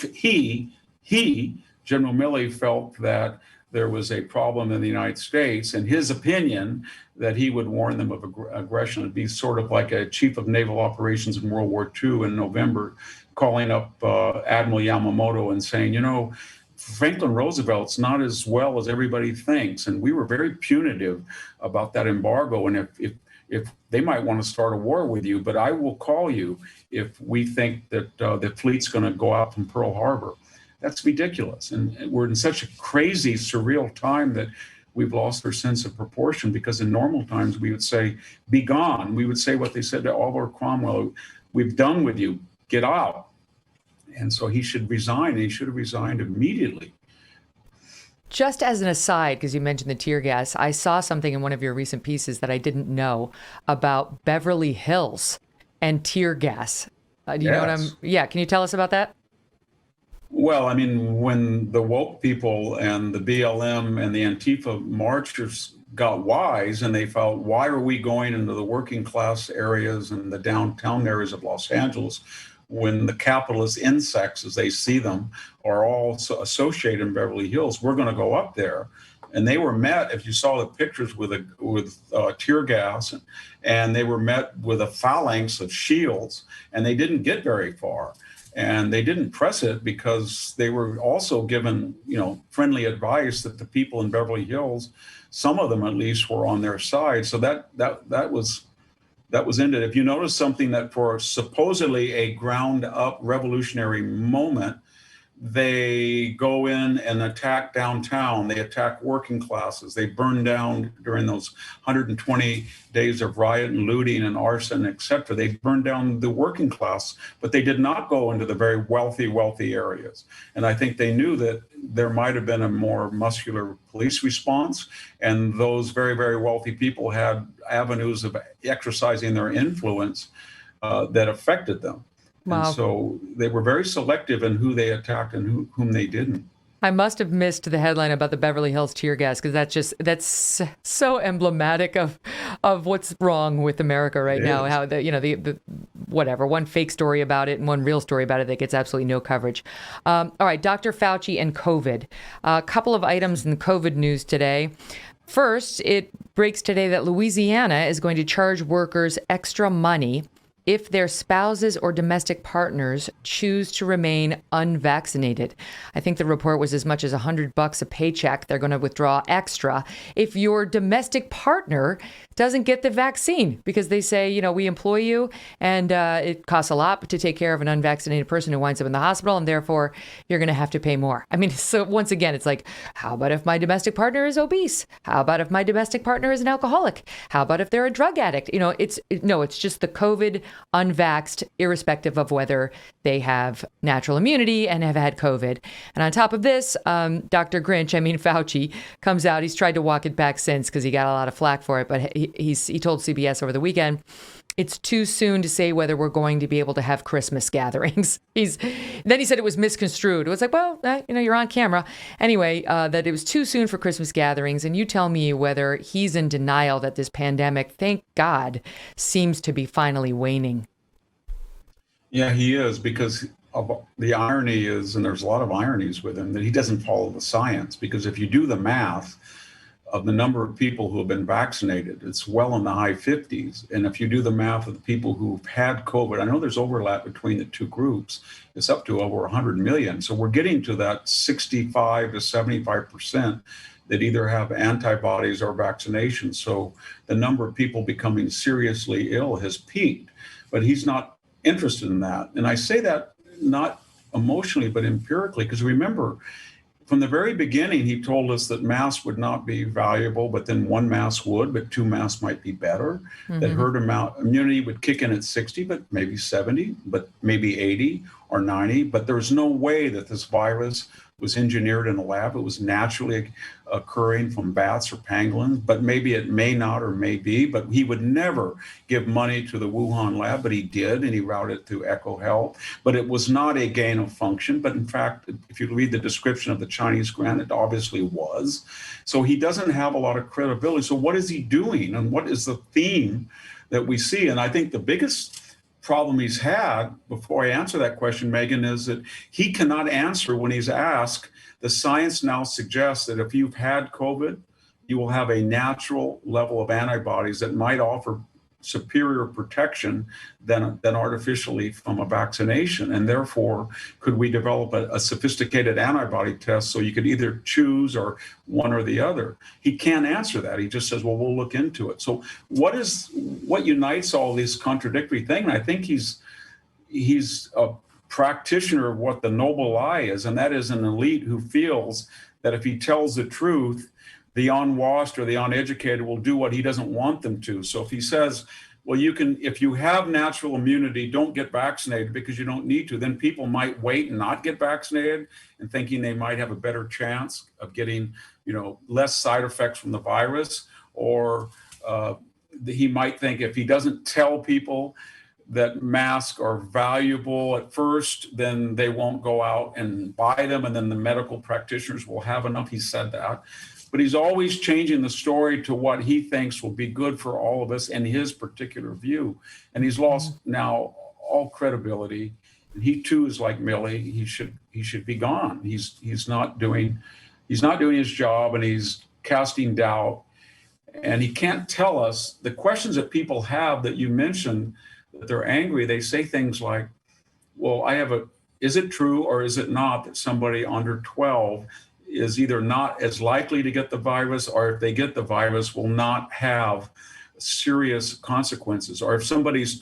General Milley felt that there was a problem in the United States, and his opinion that he would warn them of aggression would be sort of like a chief of naval operations in World War II in November, calling up Admiral Yamamoto and saying, you know, Franklin Roosevelt's not as well as everybody thinks. And we were very punitive about that embargo. And if they might want to start a war with you, but I will call you if we think that the fleet's going to go out from Pearl Harbor. That's ridiculous. And we're in such a crazy, surreal time that we've lost our sense of proportion, because in normal times we would say, be gone. We would say what they said to Oliver Cromwell, we've done with you, get out. And so he should resign. He should have resigned immediately. Just as an aside, because you mentioned the tear gas, I saw something in one of your recent pieces that I didn't know about Beverly Hills and tear gas. Do you know what Yeah, can you tell us about that? Well, I mean, when the woke people and the BLM and the Antifa marchers got wise and they felt, why are we going into the working class areas and the downtown areas of Los Angeles when the capitalist insects, as they see them, are all associated in Beverly Hills? We're going to go up there. And they were met, if you saw the pictures, with tear gas, and they were met with a phalanx of shields, and they didn't get very far. And they didn't press it because they were also given, you know, friendly advice that the people in Beverly Hills, some of them at least, were on their side. So that was ended. If you notice something, that for supposedly a ground up revolutionary moment, they go in and attack downtown. They attack working classes. They burn down during those 120 days of riot and looting and arson, et cetera. They burned down the working class, but they did not go into the very wealthy areas. And I think they knew that there might have been a more muscular police response, and those very, very wealthy people had avenues of exercising their influence that affected them. Wow. And so they were very selective in who they attacked and whom they didn't. I must have missed the headline about the Beverly Hills tear gas, because that's so emblematic of what's wrong with America right now. How the whatever, one fake story about it and one real story about it that gets absolutely no coverage. All right, Dr. Fauci and COVID. A couple of items in the COVID news today. First, it breaks today that Louisiana is going to charge workers extra money if their spouses or domestic partners choose to remain unvaccinated. I think the report was as much as $100 a paycheck. They're going to withdraw extra if your domestic partner doesn't get the vaccine, because they say, you know, we employ you and it costs a lot to take care of an unvaccinated person who winds up in the hospital, and therefore you're going to have to pay more. I mean, so once again, it's like, how about if my domestic partner is obese? How about if my domestic partner is an alcoholic? How about if they're a drug addict? You know, it's just the COVID unvaxxed, irrespective of whether they have natural immunity and have had COVID. And on top of this, Dr. Fauci comes out. He's tried to walk it back since, because he got a lot of flack for it, but he told CBS over the weekend, it's too soon to say whether we're going to be able to have Christmas gatherings. Then he said it was misconstrued. It was like, well, you're on camera. Anyway, that it was too soon for Christmas gatherings. And you tell me whether he's in denial that this pandemic, thank God, seems to be finally waning. Yeah, he is, because the irony is, and there's a lot of ironies with him, that he doesn't follow the science. Because if you do the math of the number of people who have been vaccinated, it's well in the high 50s. And if you do the math of the people who've had COVID, I know there's overlap between the two groups, it's up to over 100 million. So we're getting to that 65 to 75% that either have antibodies or vaccinations. So the number of people becoming seriously ill has peaked, but he's not interested in that. And I say that not emotionally, but empirically, because remember, from the very beginning, he told us that masks would not be valuable, but then one mask would, but two masks might be better. Mm-hmm. That herd immunity would kick in at 60, but maybe 70, but maybe 80 or 90. But there's no way that this virus was engineered in a lab. It was naturally occurring from bats or pangolins, but maybe it may not or may be. But he would never give money to the Wuhan lab, but he did, and he routed it through EcoHealth. But it was not a gain of function. But in fact, if you read the description of the Chinese grant, it obviously was. So he doesn't have a lot of credibility. So what is he doing? And what is the theme that we see? And I think the biggest problem he's had, before I answer that question, Megyn, is that he cannot answer when he's asked. The science now suggests that if you've had COVID, you will have a natural level of antibodies that might offer superior protection than artificially from a vaccination. And therefore, could we develop a sophisticated antibody test so you could either choose or one or the other? He can't answer that. He just says, well, we'll look into it. So what unites all these contradictory things? I think he's a practitioner of what the noble lie is, and that is an elite who feels that if he tells the truth, the unwashed or the uneducated will do what he doesn't want them to. So if he says, well, if you have natural immunity, don't get vaccinated because you don't need to, then people might wait and not get vaccinated and thinking they might have a better chance of getting, less side effects from the virus. Or he might think if he doesn't tell people that masks are valuable at first, then they won't go out and buy them, and then the medical practitioners will have enough. He said that. But he's always changing the story to what he thinks will be good for all of us and his particular view. And he's lost now all credibility. And he too is like Millie. He should be gone. He's not doing his job, and he's casting doubt. And he can't tell us the questions that people have that you mentioned, that they're angry. They say things like, well, is it true or is it not that somebody under 12 is either not as likely to get the virus, or if they get the virus will not have serious consequences? Or if somebody's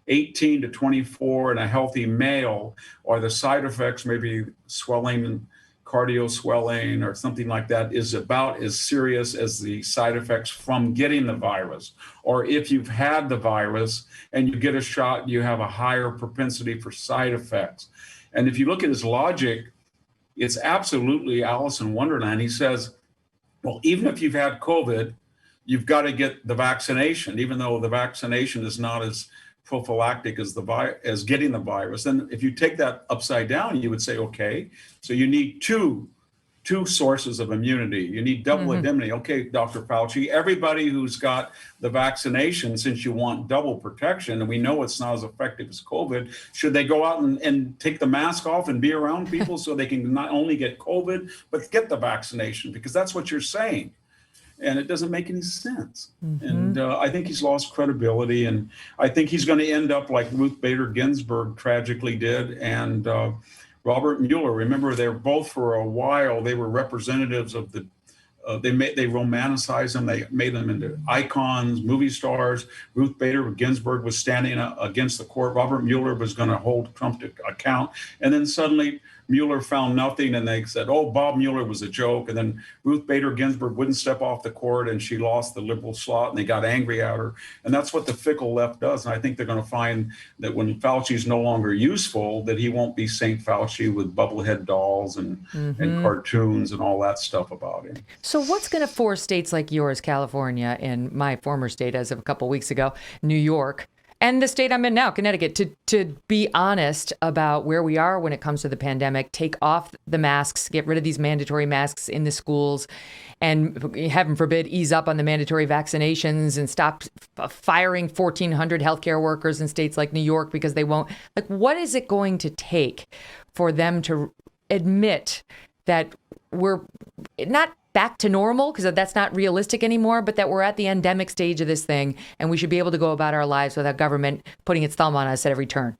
18 to 24 and a healthy male, are the side effects, maybe swelling, cardio swelling or something like that, is about as serious as the side effects from getting the virus? Or if you've had the virus and you get a shot, you have a higher propensity for side effects. And if you look at his logic, it's absolutely Alice in Wonderland. He says, well, even if you've had COVID, you've got to get the vaccination, even though the vaccination is not as prophylactic as getting the virus. Then if you take that upside down, you would say, okay, so you need two sources of immunity. You need double indemnity. Okay, Dr. Fauci, everybody who's got the vaccination, since you want double protection, and we know it's not as effective as COVID, should they go out and take the mask off and be around people so they can not only get COVID, but get the vaccination? Because that's what you're saying. And it doesn't make any sense. And I think he's lost credibility. And I think he's going to end up like Ruth Bader Ginsburg tragically did. And Robert Mueller, remember, they're both for a while, they were representatives of the, they romanticized them, they made them into icons, movie stars. Ruth Bader Ginsburg was standing against the court. Robert Mueller was going to hold Trump to account. And then suddenly Mueller found nothing, and they said, oh, Bob Mueller was a joke. And then Ruth Bader Ginsburg wouldn't step off the court, and she lost the liberal slot, and they got angry at her. And that's what the fickle left does. And I think they're going to find that when Fauci's no longer useful, that he won't be St. Fauci with bubblehead dolls and cartoons and all that stuff about him. So what's going to force states like yours, California, and my former state as of a couple weeks ago, New York, and the state I'm in now, Connecticut, to be honest about where we are when it comes to the pandemic, take off the masks, get rid of these mandatory masks in the schools, and heaven forbid, ease up on the mandatory vaccinations and stop firing 1,400 healthcare workers in states like New York because they won't? Like, what is it going to take for them to admit that we're not back to normal, because that's not realistic anymore, but that we're at the endemic stage of this thing and we should be able to go about our lives without government putting its thumb on us at every turn?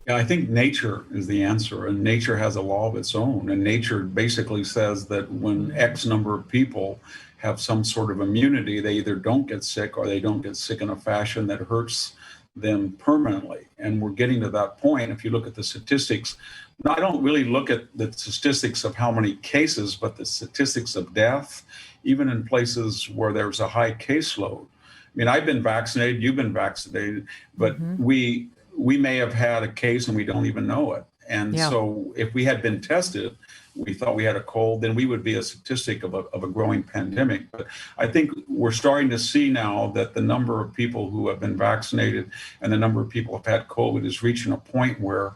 Yeah, I think nature is the answer, and nature has a law of its own. And nature basically says that when X number of people have some sort of immunity, they either don't get sick or they don't get sick in a fashion that hurts them permanently. And we're getting to that point. If you look at the statistics, I don't really look at the statistics of how many cases, but the statistics of death, even in places where there's a high caseload. I mean, I've been vaccinated, you've been vaccinated, but we may have had a case and we don't even know it. And so if we had been tested, we thought we had a cold, then we would be a statistic of a growing pandemic. But I think we're starting to see now that the number of people who have been vaccinated and the number of people who have had COVID is reaching a point where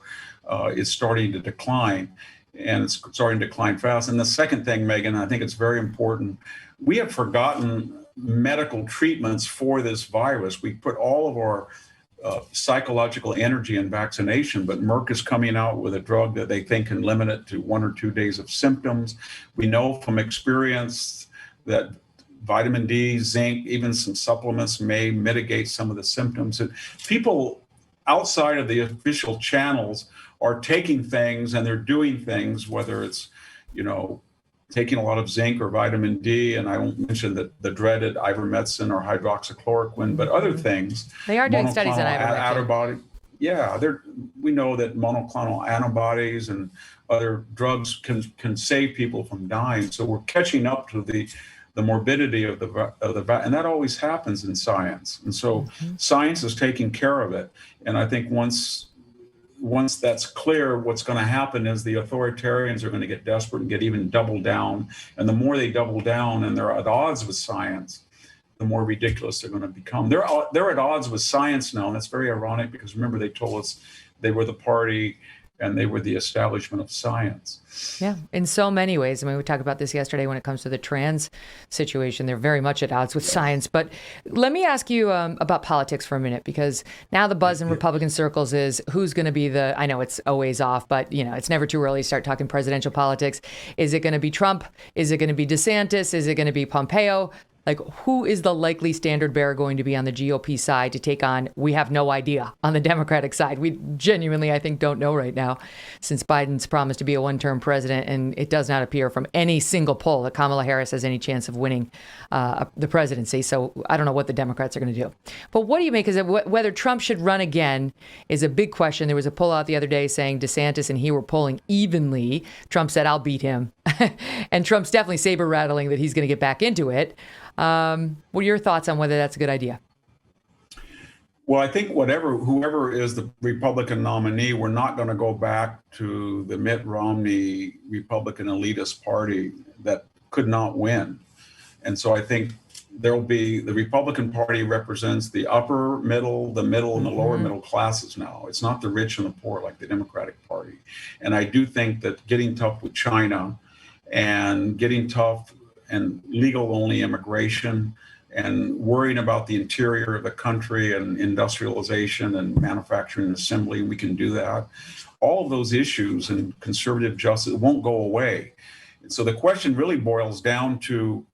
it's starting to decline, and it's starting to decline fast. And the second thing, Megyn, I think it's very important, we have forgotten medical treatments for this virus. We put all of our psychological energy in vaccination, but Merck is coming out with a drug that they think can limit it to 1 or 2 days of symptoms. We know from experience that vitamin D, zinc, even some supplements may mitigate some of the symptoms. And people outside of the official channels are taking things and they're doing things, whether it's, taking a lot of zinc or vitamin D, and I won't mention the dreaded ivermectin or hydroxychloroquine, but other things. They are doing studies on ivermectin. Yeah, we know that monoclonal antibodies and other drugs can save people from dying. So we're catching up to the morbidity of the and that always happens in science. And so science is taking care of it. And I think once that's clear, what's going to happen is the authoritarians are going to get desperate and get even double down. And the more they double down and they're at odds with science, the more ridiculous they're going to become. They're at odds with science now, and that's very ironic because remember they told us they were the party and they were the establishment of science. Yeah, in so many ways. I mean, we talked about this yesterday when it comes to the trans situation. They're very much at odds with science. But let me ask you about politics for a minute, because now the buzz in Republican circles is who's going to be I know it's always off, but it's never too early to start talking presidential politics. Is it going to be Trump? Is it going to be DeSantis? Is it going to be Pompeo? Like, who is the likely standard bearer going to be on the GOP side to take on? We have no idea on the Democratic side. We genuinely, I think, don't know right now, since Biden's promised to be a one-term president, and it does not appear from any single poll that Kamala Harris has any chance of winning the presidency. So I don't know what the Democrats are going to do. But what do you make of it? Whether Trump should run again is a big question. There was a poll out the other day saying DeSantis and he were polling evenly. Trump said, I'll beat him. And Trump's definitely saber rattling that he's going to get back into it. What are your thoughts on whether that's a good idea? Well, I think whoever is the Republican nominee, we're not going to go back to the Mitt Romney Republican elitist party that could not win. And so I think the Republican Party represents the upper middle, the middle, and the lower middle classes now. It's not the rich and the poor like the Democratic Party. And I do think that getting tough with China and getting tough and legal-only immigration and worrying about the interior of the country and industrialization and manufacturing and assembly, we can do that. All of those issues and conservative justice won't go away. And so the question really boils down to,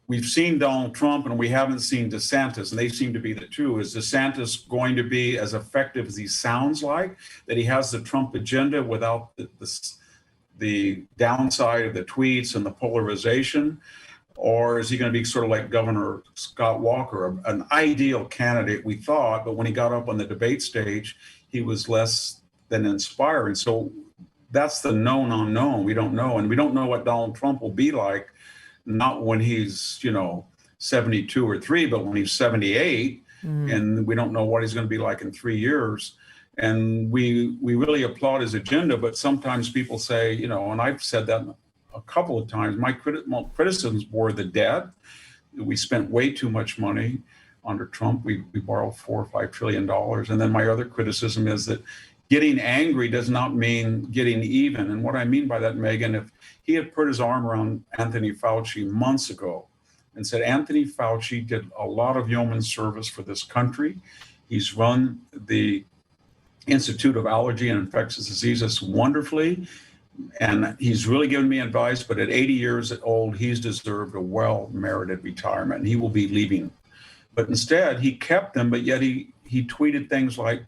we've seen Donald Trump and we haven't seen DeSantis, and they seem to be the two. Is DeSantis going to be as effective as he sounds like, that he has the Trump agenda without the downside of the tweets and the polarization? Or is he going to be sort of like Governor Scott Walker, an ideal candidate, we thought, but when he got up on the debate stage, he was less than inspiring. So that's the known unknown. We don't know. And we don't know what Donald Trump will be like, not when he's, 72 or 3, but when he's 78. And we don't know what he's going to be like in 3 years. And we really applaud his agenda, but sometimes people say, and I've said that a couple of times, my criticisms were the debt. We spent way too much money under Trump. We borrowed $4 or $5 trillion. And then my other criticism is that getting angry does not mean getting even. And what I mean by that, Megyn, if he had put his arm around Anthony Fauci months ago and said, Anthony Fauci did a lot of yeoman service for this country. He's run the Institute of Allergy and Infectious Diseases wonderfully. And he's really given me advice, but at 80 years old, he's deserved a well-merited retirement, and he will be leaving. But instead, he kept them, but yet he tweeted things like,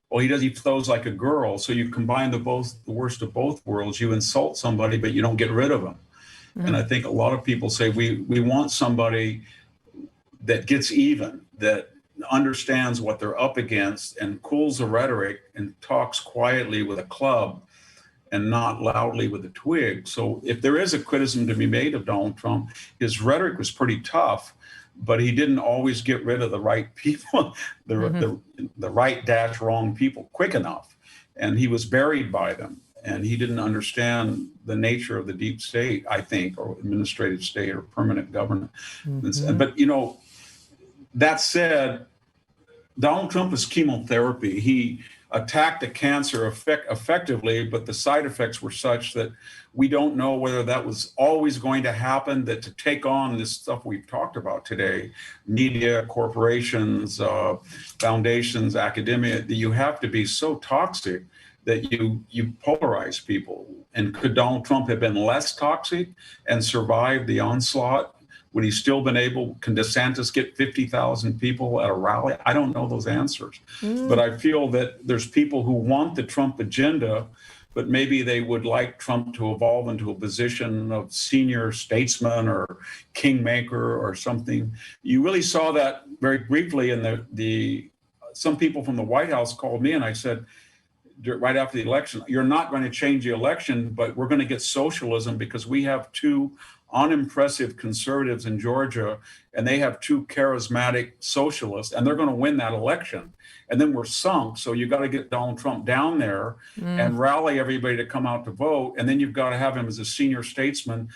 well, he flows like a girl. So you combine the worst of both worlds. You insult somebody, but you don't get rid of them. And I think a lot of people say we want somebody that gets even, that understands what they're up against and cools the rhetoric and talks quietly with a club and not loudly with a twig. So if there is a criticism to be made of Donald Trump, his rhetoric was pretty tough, but he didn't always get rid of the right people, the right dash wrong people quick enough. And he was buried by them. And he didn't understand the nature of the deep state, I think, or administrative state or permanent government. But, that said, Donald Trump is chemotherapy. attacked the cancer effectively, but the side effects were such that we don't know whether that was always going to happen, that to take on this stuff we've talked about today, media, corporations, foundations, academia, that you have to be so toxic that you polarize people. And could Donald Trump have been less toxic and survived the onslaught? Would he still been able, can DeSantis get 50,000 people at a rally? I don't know those answers. But I feel that there's people who want the Trump agenda, but maybe they would like Trump to evolve into a position of senior statesman or kingmaker or something. You really saw that very briefly in some people from the White House called me and I said, right after the election, you're not going to change the election, but we're going to get socialism because we have two unimpressive conservatives in Georgia, and they have two charismatic socialists, and they're going to win that election. And then we're sunk. So you got to get Donald Trump down there and rally everybody to come out to vote. And then you've got to have him as a senior statesman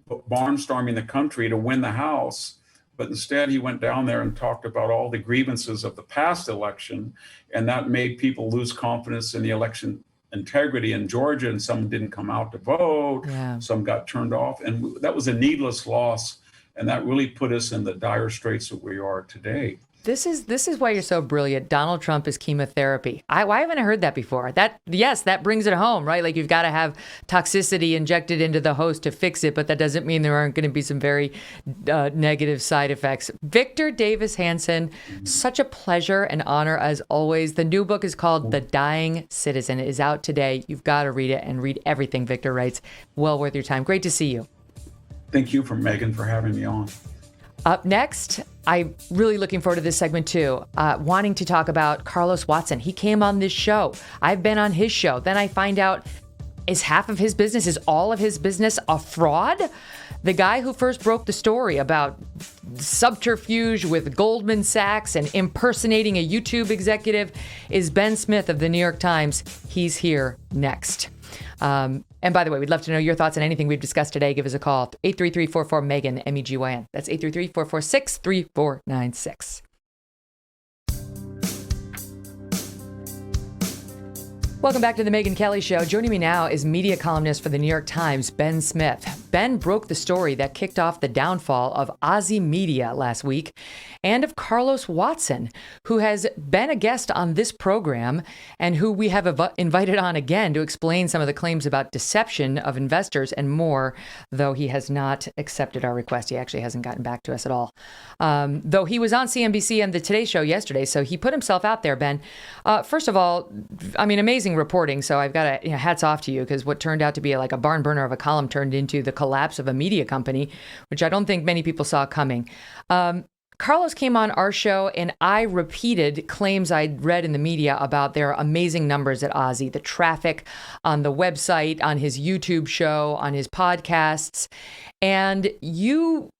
barnstorming the country to win the House. But instead, he went down there and talked about all the grievances of the past election, and that made people lose confidence in the election integrity in Georgia, and some didn't come out to vote. Some got turned off, and that was a needless loss, and that really put us in the dire straits that we are today. This is why you're so brilliant. Donald Trump is chemotherapy. Why haven't I heard that before? That brings it home, right? Like you've got to have toxicity injected into the host to fix it, but that doesn't mean there aren't going to be some very negative side effects. Victor Davis Hanson, such a pleasure and honor as always. The new book is called The Dying Citizen. It is out today. You've got to read it and read everything Victor writes. Well worth your time. Great to see you. Thank you, Megyn, for having me on. Up next, I'm really looking forward to this segment too, wanting to talk about Carlos Watson. He came on this show. I've been on his show. Then I find out, is half of his business, is all of his business a fraud? The guy who first broke the story about subterfuge with Goldman Sachs and impersonating a YouTube executive is Ben Smith of the New York Times. He's here next. And by the way, we'd love to know your thoughts on anything we've discussed today. Give us a call, 833-44-MEGYN, MEGYN. That's 833-446-3496. Welcome back to the Megyn Kelly Show. Joining me now is media columnist for the New York Times, Ben Smith. Ben broke the story that kicked off the downfall of Ozy Media last week and of Carlos Watson, who has been a guest on this program and who we have invited on again to explain some of the claims about deception of investors and more, though he has not accepted our request. He actually hasn't gotten back to us at all. Though he was on CNBC and the Today Show yesterday, so he put himself out there, Ben. First of all, I mean, amazing reporting. So I've got to, hats off to you, because what turned out to be like a barn burner of a column turned into the collapse of a media company, which I don't think many people saw coming. Carlos came on our show and I repeated claims I'd read in the media about their amazing numbers at Ozy, the traffic on the website, on his YouTube show, on his podcasts. And you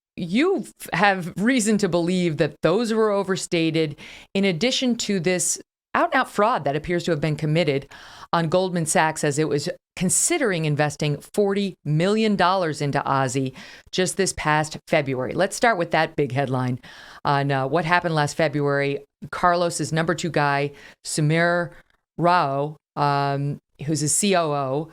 have reason to believe that those were overstated, in addition to this out-and-out fraud that appears to have been committed on Goldman Sachs as it was considering investing $40 million into Ozy just this past February. Let's start with that big headline on what happened last February. Carlos's number two guy, Samir Rao, who's his COO,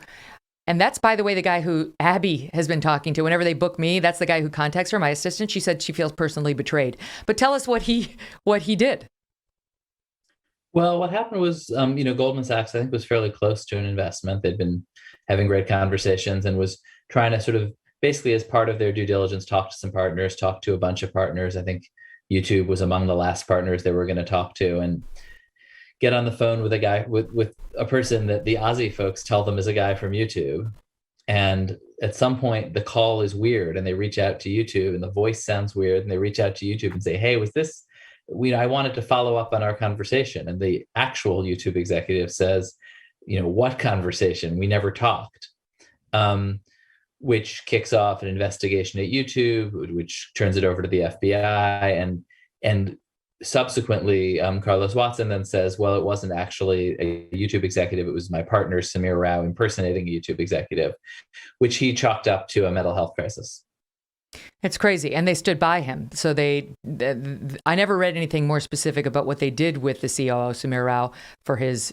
and that's, by the way, the guy who Abby has been talking to. Whenever they book me, that's the guy who contacts her, my assistant. She said she feels personally betrayed. But tell us what he did. Well, what happened was, Goldman Sachs, I think, was fairly close to an investment. They'd been having great conversations and was trying to sort of basically, as part of their due diligence, talk to some partners, talk to a bunch of partners. I think YouTube was among the last partners they were going to talk to, and get on the phone with a guy, with a person that the Ozy folks tell them is a guy from YouTube. And at some point, the call is weird, and they reach out to YouTube, and the voice sounds weird, and they reach out to YouTube and say, hey, was this... I wanted to follow up on our conversation. And the actual YouTube executive says, what conversation? We never talked, which kicks off an investigation at YouTube, which turns it over to the FBI. And subsequently, Carlos Watson then says, well, it wasn't actually a YouTube executive. It was my partner, Samir Rao, impersonating a YouTube executive, which he chalked up to a mental health crisis. It's crazy. And they stood by him. So I never read anything more specific about what they did with the COO, Samir Rao,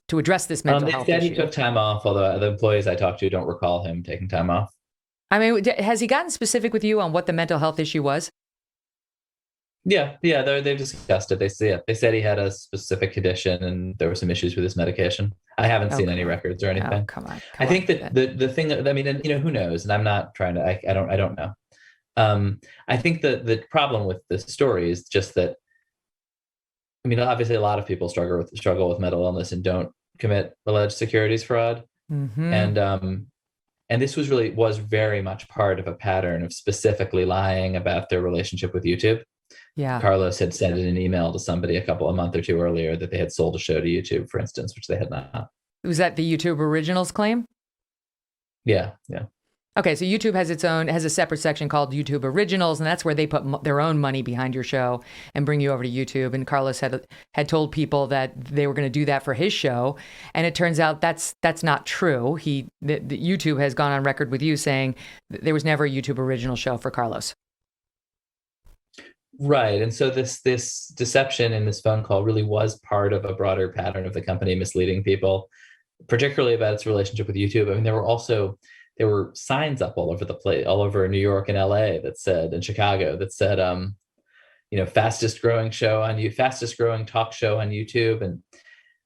to address this mental health issue. He took time off, although the employees I talked to don't recall him taking time off. I mean, has he gotten specific with you on what the mental health issue was? Yeah, they've discussed it. They said he had a specific condition and there were some issues with his medication. I haven't seen any records or anything. Oh, come on. I think that the thing that, I mean, and, who knows? And I'm not trying to, I don't know. I think that the problem with this story is just that, I mean, obviously a lot of people struggle with mental illness and don't commit alleged securities fraud. Mm-hmm. And this was very much part of a pattern of specifically lying about their relationship with YouTube. Yeah. Carlos had sent an email to somebody a month or two earlier that they had sold a show to YouTube, for instance, which they had not. Was that the YouTube Originals claim? Yeah. Okay, so YouTube has a separate section called YouTube Originals, and that's where they put their own money behind your show and bring you over to YouTube. And Carlos had told people that they were going to do that for his show, and it turns out that's not true. The YouTube has gone on record with you saying there was never a YouTube Original show for Carlos. Right, and so this deception in this phone call really was part of a broader pattern of the company misleading people, particularly about its relationship with YouTube. I mean, there were signs up all over the place, all over New York and LA and Chicago that said, fastest growing talk show on YouTube. And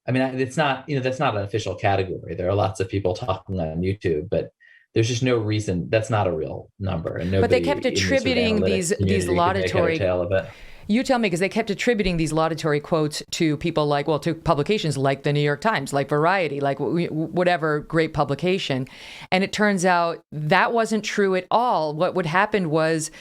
I mean, it's not, that's not an official category. There are lots of people talking on YouTube, but there's just no reason. That's not a real number. And but they kept attributing these laudatory. You tell me, because they kept attributing these laudatory quotes to people to publications like the New York Times, like Variety, like whatever great publication. And it turns out that wasn't true at all. What would happen was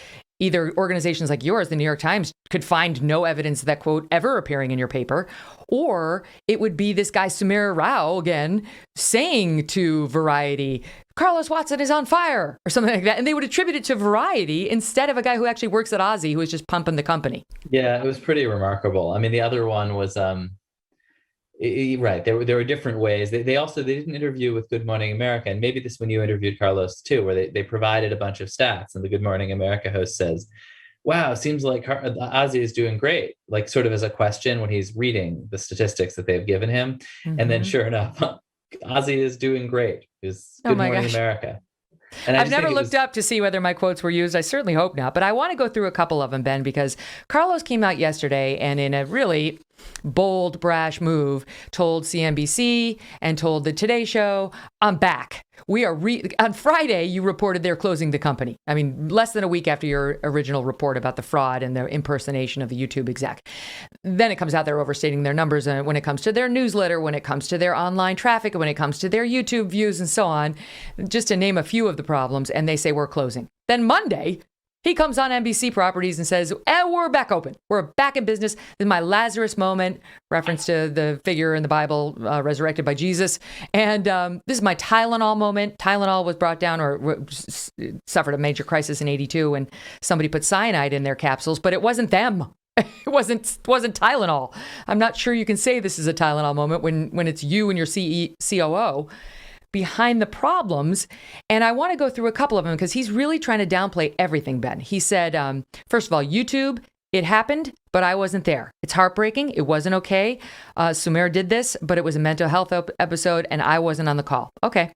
either organizations like yours, the New York Times, could find no evidence of that quote ever appearing in your paper, or it would be this guy, Samir Rao, again, saying to Variety, Carlos Watson is on fire, or something like that. And they would attribute it to Variety instead of a guy who actually works at Ozy, who was just pumping the company. Yeah, it was pretty remarkable. I mean, the other one was, right, there were different ways. They did an interview with Good Morning America, and maybe this when you interviewed Carlos too, where they provided a bunch of stats, and the Good Morning America host says, wow, seems like Ozy is doing great, like sort of as a question when he's reading the statistics that they've given him. Mm-hmm. And then sure enough, Ozy is doing great. Is Good Morning America. And I've never looked up to see whether my quotes were used. I certainly hope not. But I want to go through a couple of them, Ben, because Carlos came out yesterday and in a really bold, brash move, told CNBC and told the Today Show, I'm back. We are on Friday, you reported they're closing the company. I mean, less than a week after your original report about the fraud and the impersonation of the YouTube exec. Then it comes out they're overstating their numbers when it comes to their newsletter, when it comes to their online traffic, when it comes to their YouTube views and so on, just to name a few of the problems. And they say we're closing. Then Monday, he comes on NBC Properties and says, we're back open. We're back in business. This is my Lazarus moment, reference to the figure in the Bible resurrected by Jesus. And this is my Tylenol moment. Tylenol was brought down or suffered a major crisis in '82 when somebody put cyanide in their capsules, but it wasn't them. It wasn't Tylenol. I'm not sure you can say this is a Tylenol moment when it's you and your COO behind the problems. And I want to go through a couple of them because he's really trying to downplay everything, Ben. He said, first of all, YouTube, it happened, but I wasn't there. It's heartbreaking. It wasn't okay. Samir did this, but it was a mental health episode and I wasn't on the call. Okay.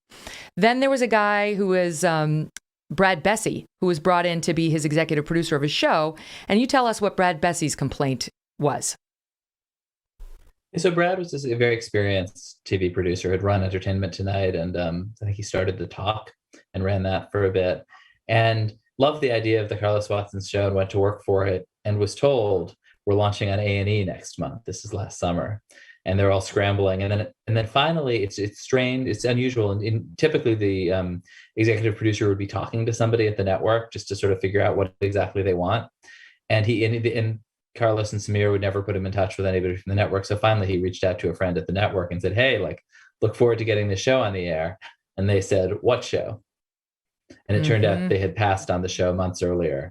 Then there was a guy who was Brad Bessey, who was brought in to be his executive producer of his show. And you tell us what Brad Bessey's complaint was. So Brad was just a very experienced TV producer, had run Entertainment Tonight, and I think he started The Talk and ran that for a bit, and loved the idea of the Carlos Watson show and went to work for it, and was told we're launching on A&E next month. This is last summer, and they're all scrambling, and then finally it's strained, it's unusual, and typically the executive producer would be talking to somebody at the network just to sort of figure out what exactly they want, and Carlos and Samir would never put him in touch with anybody from the network. So finally he reached out to a friend at the network and said, hey, look forward to getting the show on the air. And they said, what show? And it turned out they had passed on the show months earlier.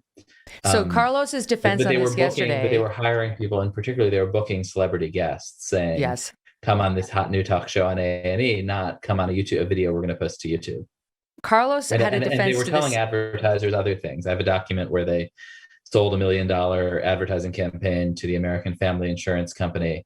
So Carlos's defense on this yesterday. But they were hiring people, and particularly they were booking celebrity guests saying, yes, come on this hot new talk show on A&E, not come on a video we're going to post to YouTube. Carlos had a defense and they were to telling this. advertisers other things. I have a document where they sold $1 million advertising campaign to the American Family Insurance Company.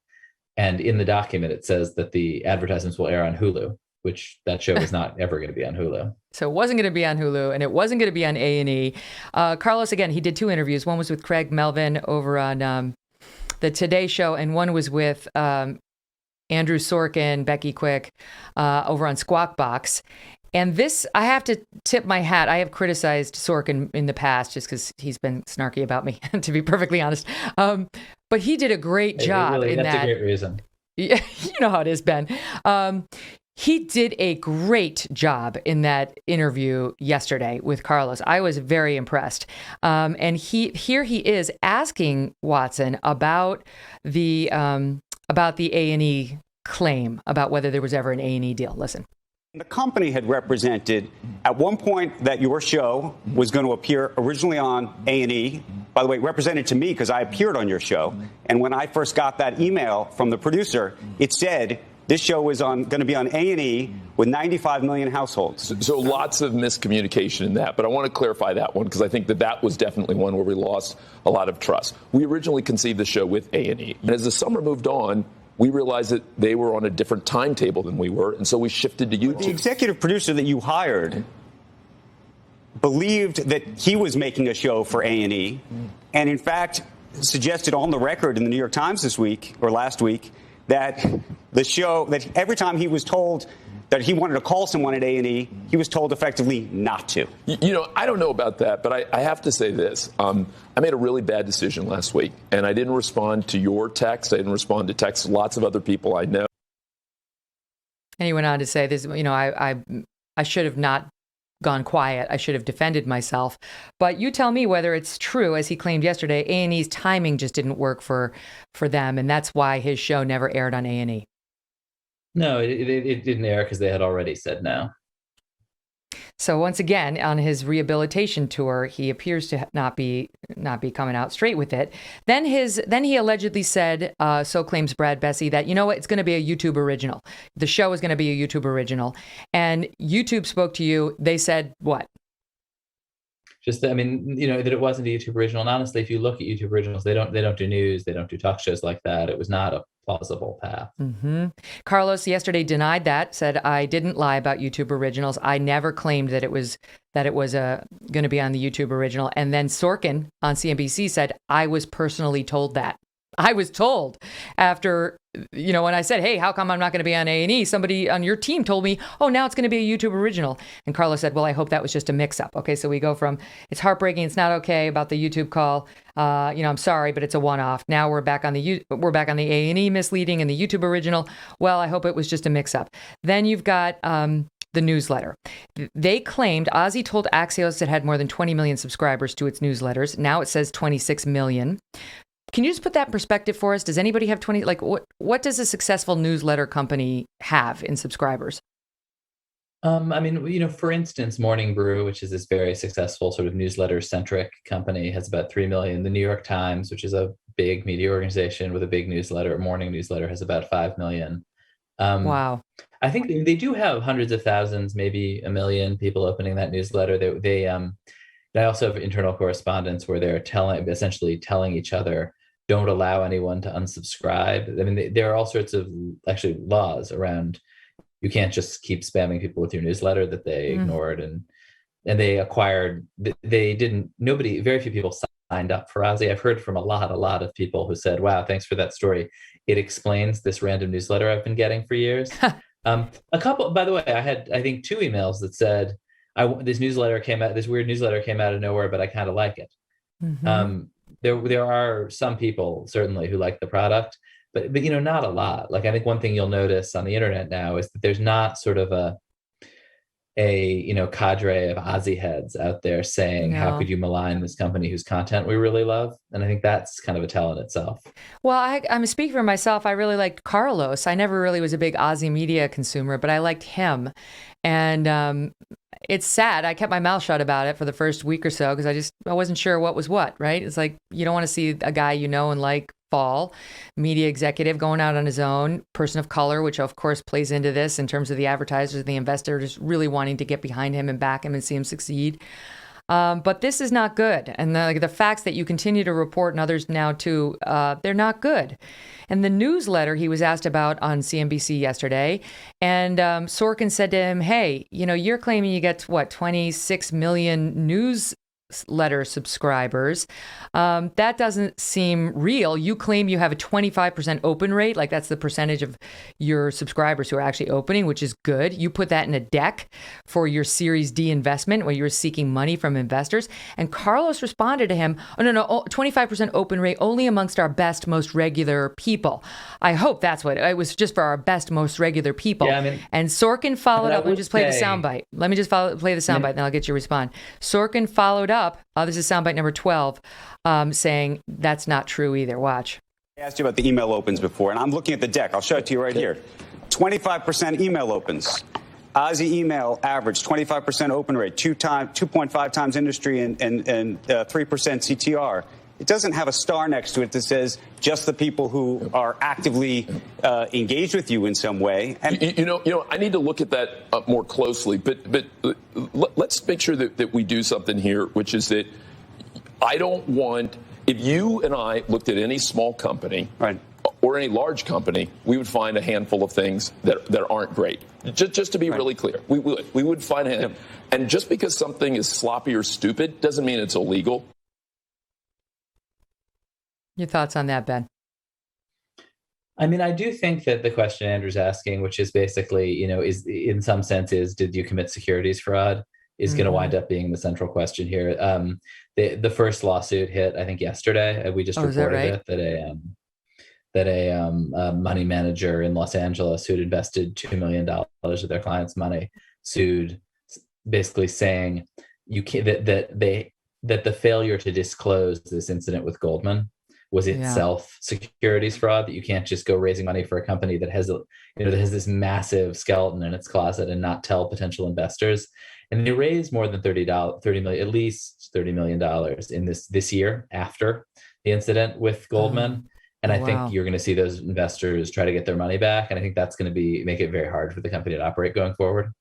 And in the document, it says that the advertisements will air on Hulu, which that show is not ever going to be on Hulu. So it wasn't going to be on Hulu, and it wasn't going to be on A&E. Carlos, again, he did 2 interviews. One was with Craig Melvin over on the Today Show, and one was with Andrew Sorkin, Becky Quick, over on Squawk Box. And this, I have to tip my hat. I have criticized Sorkin in the past just because he's been snarky about me, to be perfectly honest. But he did a great job in that. That's a great reason. Yeah, you know how it is, Ben. He did a great job in that interview yesterday with Carlos. I was very impressed. And here he is asking Watson about the A&E claim about whether there was ever an A&E deal. Listen. The company had represented at one point that your show was going to appear originally on A&E. By the way, represented to me because I appeared on your show. And when I first got that email from the producer, it said this show was going to be on A&E with 95 million households. So lots of miscommunication in that. But I want to clarify that one because I think that was definitely one where we lost a lot of trust. We originally conceived the show with A&E. And as the summer moved on, we realized that they were on a different timetable than we were, and so we shifted to YouTube. The executive producer that you hired believed that he was making a show for A&E, and in fact suggested on the record in the New York Times this week, or last week, that the show, that every time he was told that he wanted to call someone at A&E, he was told effectively not to. You know, I don't know about that, but I have to say this. I made a really bad decision last week, and I didn't respond to your text. I didn't respond to texts of lots of other people I know. And he went on to say this, you know, I should have not gone quiet. I should have defended myself. But you tell me whether it's true, as he claimed yesterday, A&E's timing just didn't work for them, and that's why his show never aired on A&E. No, it didn't air because they had already said no. So once again, on his rehabilitation tour, he appears to not be coming out straight with it. Then he allegedly said, so claims Brad Bessie, that, you know what, it's going to be a YouTube original. The show is going to be a YouTube original. And YouTube spoke to you. They said what? Just that, I mean, you know, that it wasn't a YouTube original. And honestly, if you look at YouTube originals, they don't do news, they don't do talk shows like that. It was not a plausible path. Mm-hmm. Carlos yesterday denied that, said, I didn't lie about YouTube originals. I never claimed that it was going to be on the YouTube original. And then Sorkin on CNBC said, I was personally told that. I was told after, you know, when I said, hey, how come I'm not going to be on A&E? Somebody on your team told me, oh, now it's going to be a YouTube original. And Carlos said, well, I hope that was just a mix up. Okay, so we go from it's heartbreaking, it's not okay about the YouTube call. You know, I'm sorry, but it's a one-off. Now we're back on the A&E misleading and the YouTube original. Well, I hope it was just a mix up. Then you've got the newsletter. They claimed Ozy told Axios it had more than 20 million subscribers to its newsletters. Now it says 26 million. Can you just put that in perspective for us? Does anybody have 20? Like, what does a successful newsletter company have in subscribers? I mean, you know, for instance, Morning Brew, which is this very successful sort of newsletter-centric company, has about 3 million. The New York Times, which is a big media organization with a big newsletter, morning newsletter, has about 5 million. Wow. I think they do have hundreds of thousands, maybe a million people opening that newsletter. They also have internal correspondence where they're essentially telling each other, don't allow anyone to unsubscribe. I mean, there are all sorts of actually laws around. You can't just keep spamming people with your newsletter that they ignored, and they acquired. Very few people signed up for Ozy. I've heard from a lot of people who said, "Wow, thanks for that story. It explains this random newsletter I've been getting for years." A couple, by the way, I had, I think, 2 emails that said, this weird newsletter came out of nowhere, but I kind of like it. Mm-hmm. There are some people certainly who like the product, but you know, not a lot. Like, I think one thing you'll notice on the internet now is that there's not sort of a you know, cadre of Ozy heads out there saying, how could you malign this company whose content we really love? And I think that's kind of a tell in itself. Well, I'm speaking for myself. I really liked Carlos. I never really was a big Ozy Media consumer, but I liked him. And it's sad. I kept my mouth shut about it for the first week or so because I wasn't sure what was what, right? It's like, you don't want to see a guy you know and like fall. Media executive going out on his own, person of color, which of course plays into this in terms of the advertisers, the investors really wanting to get behind him and back him and see him succeed. But this is not good. And the facts that you continue to report and others now too, they're not good. And the newsletter he was asked about on CNBC yesterday, and Sorkin said to him, hey, you're claiming you get, 26 million newsletter subscribers. That doesn't seem real. You claim you have a 25% open rate, like that's the percentage of your subscribers who are actually opening, which is good. You put that in a deck for your Series D investment where you're seeking money from investors. And Carlos responded to him, oh, no, 25% open rate only amongst our best, most regular people. I hope that's what it was, just for our best, most regular people. Yeah, and Sorkin followed up. Let me just play the soundbite. Let me just play the soundbite, and then I'll get you to respond. Sorkin followed up. This is soundbite number 12, saying that's not true either. Watch. I asked you about the email opens before, and I'm looking at the deck. I'll show it to you right here. 25% email opens. Ozy email average 25% open rate, 2.5 times industry and 3% CTR. It doesn't have a star next to it that says just the people who are actively engaged with you in some way. And I need to look at that more closely. But let's make sure that we do something here, which is that I don't want, if you and I looked at any small company, right, or any large company, we would find a handful of things that aren't great. Just to be really clear, we would find a handful. Yep. And just because something is sloppy or stupid doesn't mean it's illegal. Your thoughts on that, Ben? I do think that the question Andrew's asking, which is basically, is in some sense did you commit securities fraud, is going to wind up being the central question here. The first lawsuit hit, I think, yesterday. We just reported it that a money manager in Los Angeles who had invested $2 million of their clients' money sued, basically saying you can't, that the failure to disclose this incident with Goldman was itself securities fraud, that you can't just go raising money for a company that has this massive skeleton in its closet and not tell potential investors. And they raised more than $30 million, at least $30 million in this year after the incident with Goldman. And I think you're going to see those investors try to get their money back. And I think that's going to make it very hard for the company to operate going forward.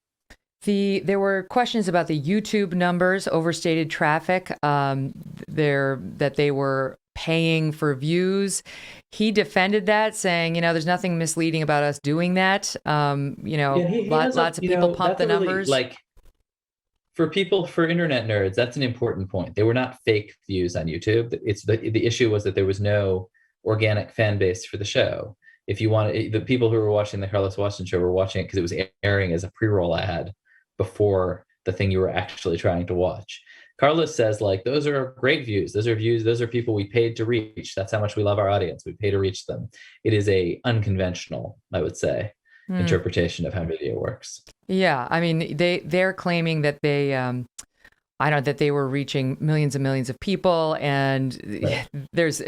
There were questions about the YouTube numbers, overstated traffic, that they were paying for views. He defended that, saying, there's nothing misleading about us doing that. Lots of people pump the numbers. For internet nerds, that's an important point. They were not fake views on YouTube. It's the issue was that there was no organic fan base for the show. If you want, the people who were watching the Carlos Watson show were watching it because it was airing as a pre-roll ad before the thing you were actually trying to watch. Carlos says, those are great views. Those are people we paid to reach. That's how much we love our audience. We pay to reach them. It is a unconventional, I would say, interpretation of how video works. Yeah. They're claiming that that they were reaching millions and millions of people. And there's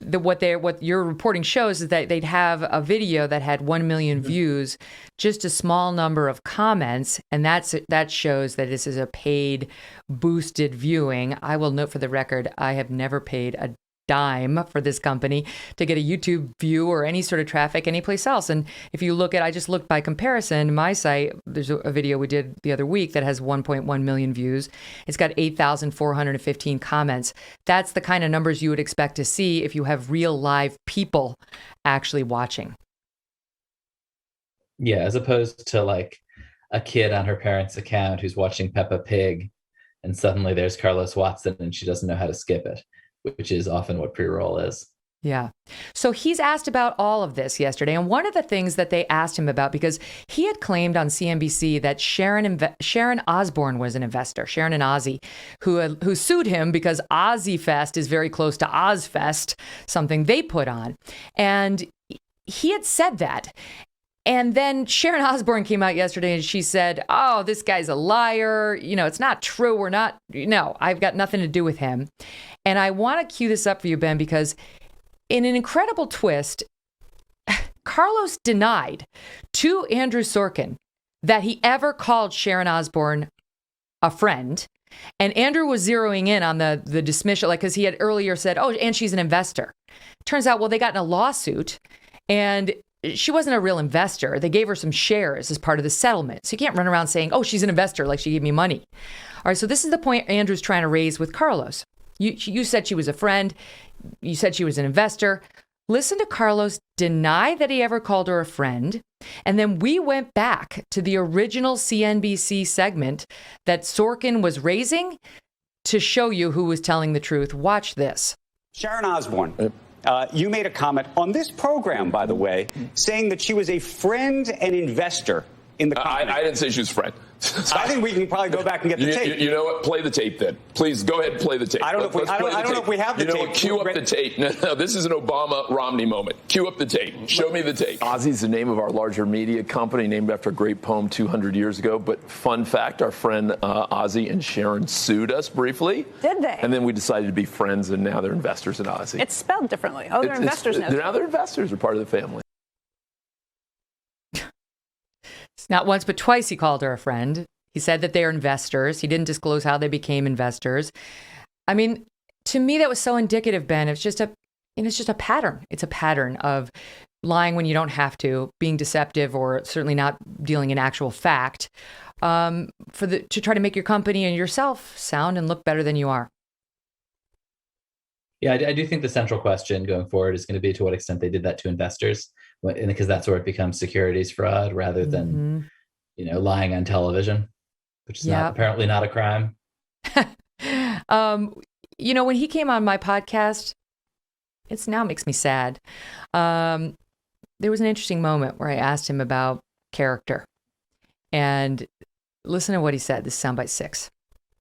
what your reporting shows is that they'd have a video that had 1 million views, just a small number of comments. And that shows that this is a paid boosted viewing. I will note for the record, I have never paid a dime for this company to get a YouTube view or any sort of traffic anyplace else. And if you look at, I just looked by comparison, my site, there's a video we did the other week that has 1.1 million views. It's got 8,415 comments. That's the kind of numbers you would expect to see if you have real live people actually watching. Yeah, as opposed to a kid on her parents' account who's watching Peppa Pig and suddenly there's Carlos Watson and she doesn't know how to skip it, which is often what pre-roll is. Yeah. So he's asked about all of this yesterday. And one of the things that they asked him about, because he had claimed on CNBC that Sharon Osbourne was an investor, Sharon and Ozy, who sued him because Ozzy Fest is very close to Ozfest, something they put on. And he had said that. And then Sharon Osbourne came out yesterday and she said, oh, this guy's a liar. It's not true. I've got nothing to do with him. And I want to cue this up for you, Ben, because in an incredible twist, Carlos denied to Andrew Sorkin that he ever called Sharon Osbourne a friend, And Andrew was zeroing in on the dismissal, like, because he had earlier said, oh, and she's an investor. Turns out, well, they got in a lawsuit and she wasn't a real investor. They gave her some shares as part of the settlement. So you can't run around saying, oh, she's an investor, like she gave me money. All right, so this is the point Andrew's trying to raise with Carlos. You said she was a friend. You said she was an investor. Listen to Carlos deny that he ever called her a friend. And then we went back to the original CNBC segment that Sorkin was raising to show you who was telling the truth. Watch this. Sharon Osbourne, you made a comment on this program, by the way, saying that she was a friend and investor in the company. I didn't say she was a friend. I think we can probably go back and get the tape. You know what? Play the tape then. Please go ahead and play the tape. I don't know if we have the tape. You know what? Cue up the tape. No, this is an Obama-Romney moment. Cue up the tape. Show me the tape. Ozy's the name of our larger media company, named after a great poem 200 years ago. But fun fact, our friend Ozy and Sharon sued us briefly. Did they? And then we decided to be friends, and now they're investors in Ozy. It's spelled differently. Oh, they're investors now. Now they're investors. They're part of the family. Not once, but twice he called her a friend. He said that they are investors. He didn't disclose how they became investors. I mean, to me, that was so indicative, Ben. It's just a pattern. It's a pattern of lying when you don't have to, being deceptive, or certainly not dealing in actual fact, to try to make your company and yourself sound and look better than you are. Yeah, I do think the central question going forward is going to be to what extent they did that to investors, because that's where it becomes securities fraud rather than, lying on television, which is apparently not a crime. When he came on my podcast, it now makes me sad. There was an interesting moment where I asked him about character, and listen to what he said. This is soundbite 6.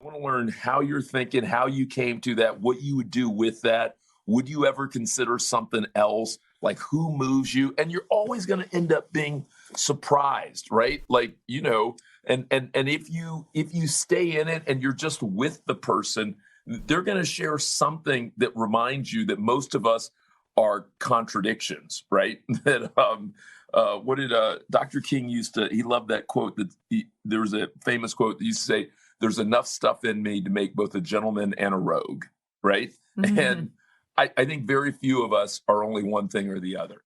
I want to learn how you're thinking, how you came to that, what you would do with that. Would you ever consider something else? Like, who moves you? And you're always going to end up being surprised, right? Like, and if you stay in it and you're just with the person, they're going to share something that reminds you that most of us are contradictions, right? That what did Dr. King he loved that quote there was a famous quote that used to say, "There's enough stuff in me to make both a gentleman and a rogue," right? Mm-hmm. And I think very few of us are only one thing or the other.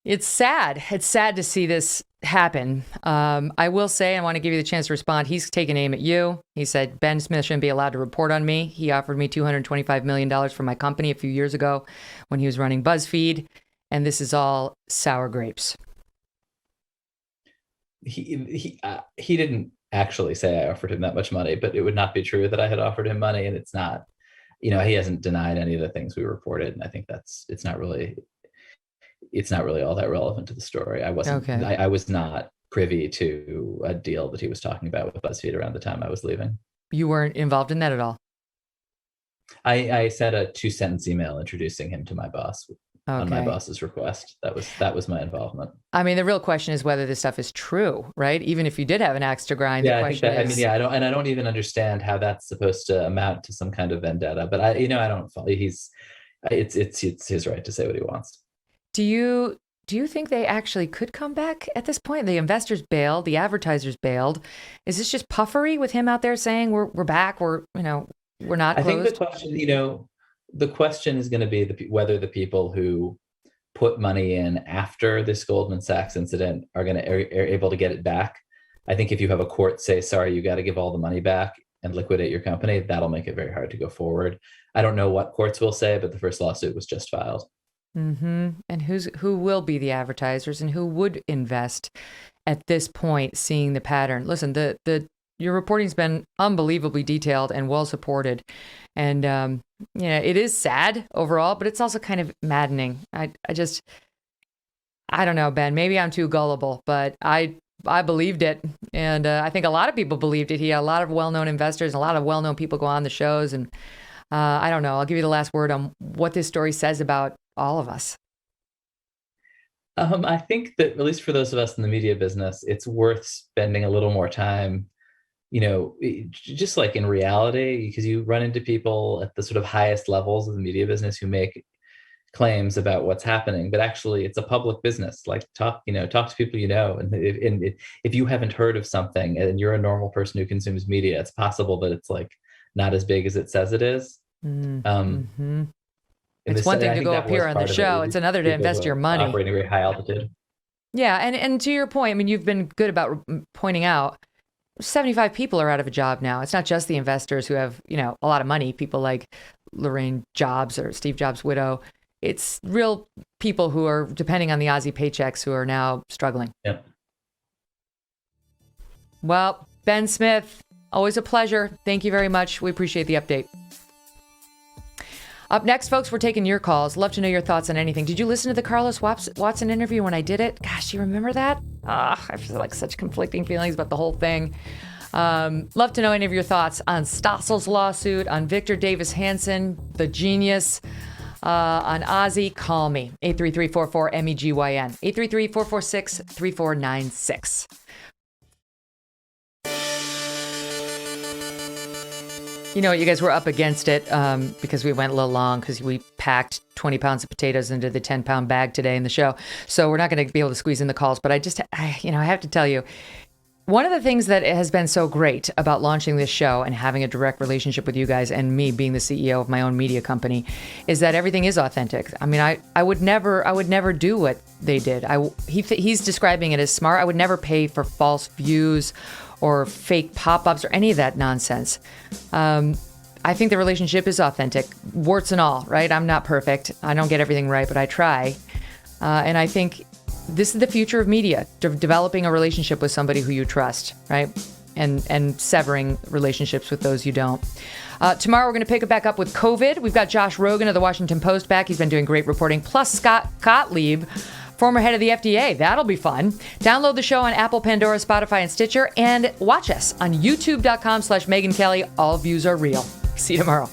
It's sad. It's sad to see this happen. I will say, I want to give you the chance to respond. He's taken aim at you. He said, Ben Smith shouldn't be allowed to report on me. He offered me $225 million for my company a few years ago when he was running BuzzFeed. And this is all sour grapes. He didn't actually say I offered him that much money, but it would not be true that I had offered him money. And it's not, he hasn't denied any of the things we reported. And I think it's not really all that relevant to the story. I was not privy to a deal that he was talking about with BuzzFeed around the time I was leaving. You weren't involved in that at all? I sent a 2-sentence email introducing him to my boss on my boss's request. That was my involvement. I mean, the real question is whether this stuff is true, right? Even if you did have an axe to grind, I don't even understand how that's supposed to amount to some kind of vendetta. But I don't follow. It's his right to say what he wants. Do you think they actually could come back at this point? The investors bailed, the advertisers bailed. Is this just puffery with him out there saying we're back, we're not closed? I think the question is going to be whether the people who put money in after this Goldman Sachs incident are able to get it back. I think if you have a court say, sorry, you got to give all the money back and liquidate your company, that'll make it very hard to go forward. I don't know what courts will say, but the first lawsuit was just filed. Mm-hmm. And who will be the advertisers and who would invest at this point, seeing the pattern? Listen, your reporting's been unbelievably detailed and well supported, and it is sad overall, but it's also kind of maddening. I don't know, Ben. Maybe I'm too gullible, but I believed it, and I think a lot of people believed it. He had a lot of well-known investors, a lot of well-known people go on the shows, and I don't know. I'll give you the last word on what this story says about all of us. I think that, at least for those of us in the media business, it's worth spending a little more time, just like in reality, because you run into people at the sort of highest levels of the media business who make claims about what's happening, but actually it's a public business. Like talk to people you know. And if you haven't heard of something and you're a normal person who consumes media, it's possible that it's like not as big as it says it is. Mm-hmm. It's one thing to go appear on the show. It's another to invest your money. Operating very high altitude. Yeah, and to your point, I mean, you've been good about pointing out 75 people are out of a job now. It's not just the investors who have, a lot of money, people like Lorraine Jobs or Steve Jobs' widow. It's real people who are depending on the Ozy paychecks who are now struggling. Yep. Well, Ben Smith, always a pleasure. Thank you very much. We appreciate the update. Up next, folks, we're taking your calls. Love to know your thoughts on anything. Did you listen to the Carlos Watson interview when I did it? Gosh, you remember that? I feel like such conflicting feelings about the whole thing. Love to know any of your thoughts on Stossel's lawsuit, on Victor Davis Hanson, the genius, on Ozy. Call me, 833-44-MEGYN, 833-446-3496. You guys were up against it because we went a little long because we packed 20 pounds of potatoes into the 10-pound bag today in the show. So we're not going to be able to squeeze in the calls. But I have to tell you, one of the things that has been so great about launching this show and having a direct relationship with you guys and me being the CEO of my own media company is that everything is authentic. I mean, I would never do what they did. He's describing it as smart. I would never pay for false views or fake pop-ups or any of that nonsense. I think the relationship is authentic, warts and all, right? I'm not perfect. I don't get everything right, but I try. And I think this is the future of media, developing a relationship with somebody who you trust, right? And severing relationships with those you don't. Tomorrow, we're going to pick it back up with COVID. We've got Josh Rogan of the Washington Post back. He's been doing great reporting. Plus Scott Gottlieb, former head of the FDA. That'll be fun. Download the show on Apple, Pandora, Spotify, and Stitcher. And watch us on youtube.com/Megyn Kelly. All views are real. See you tomorrow.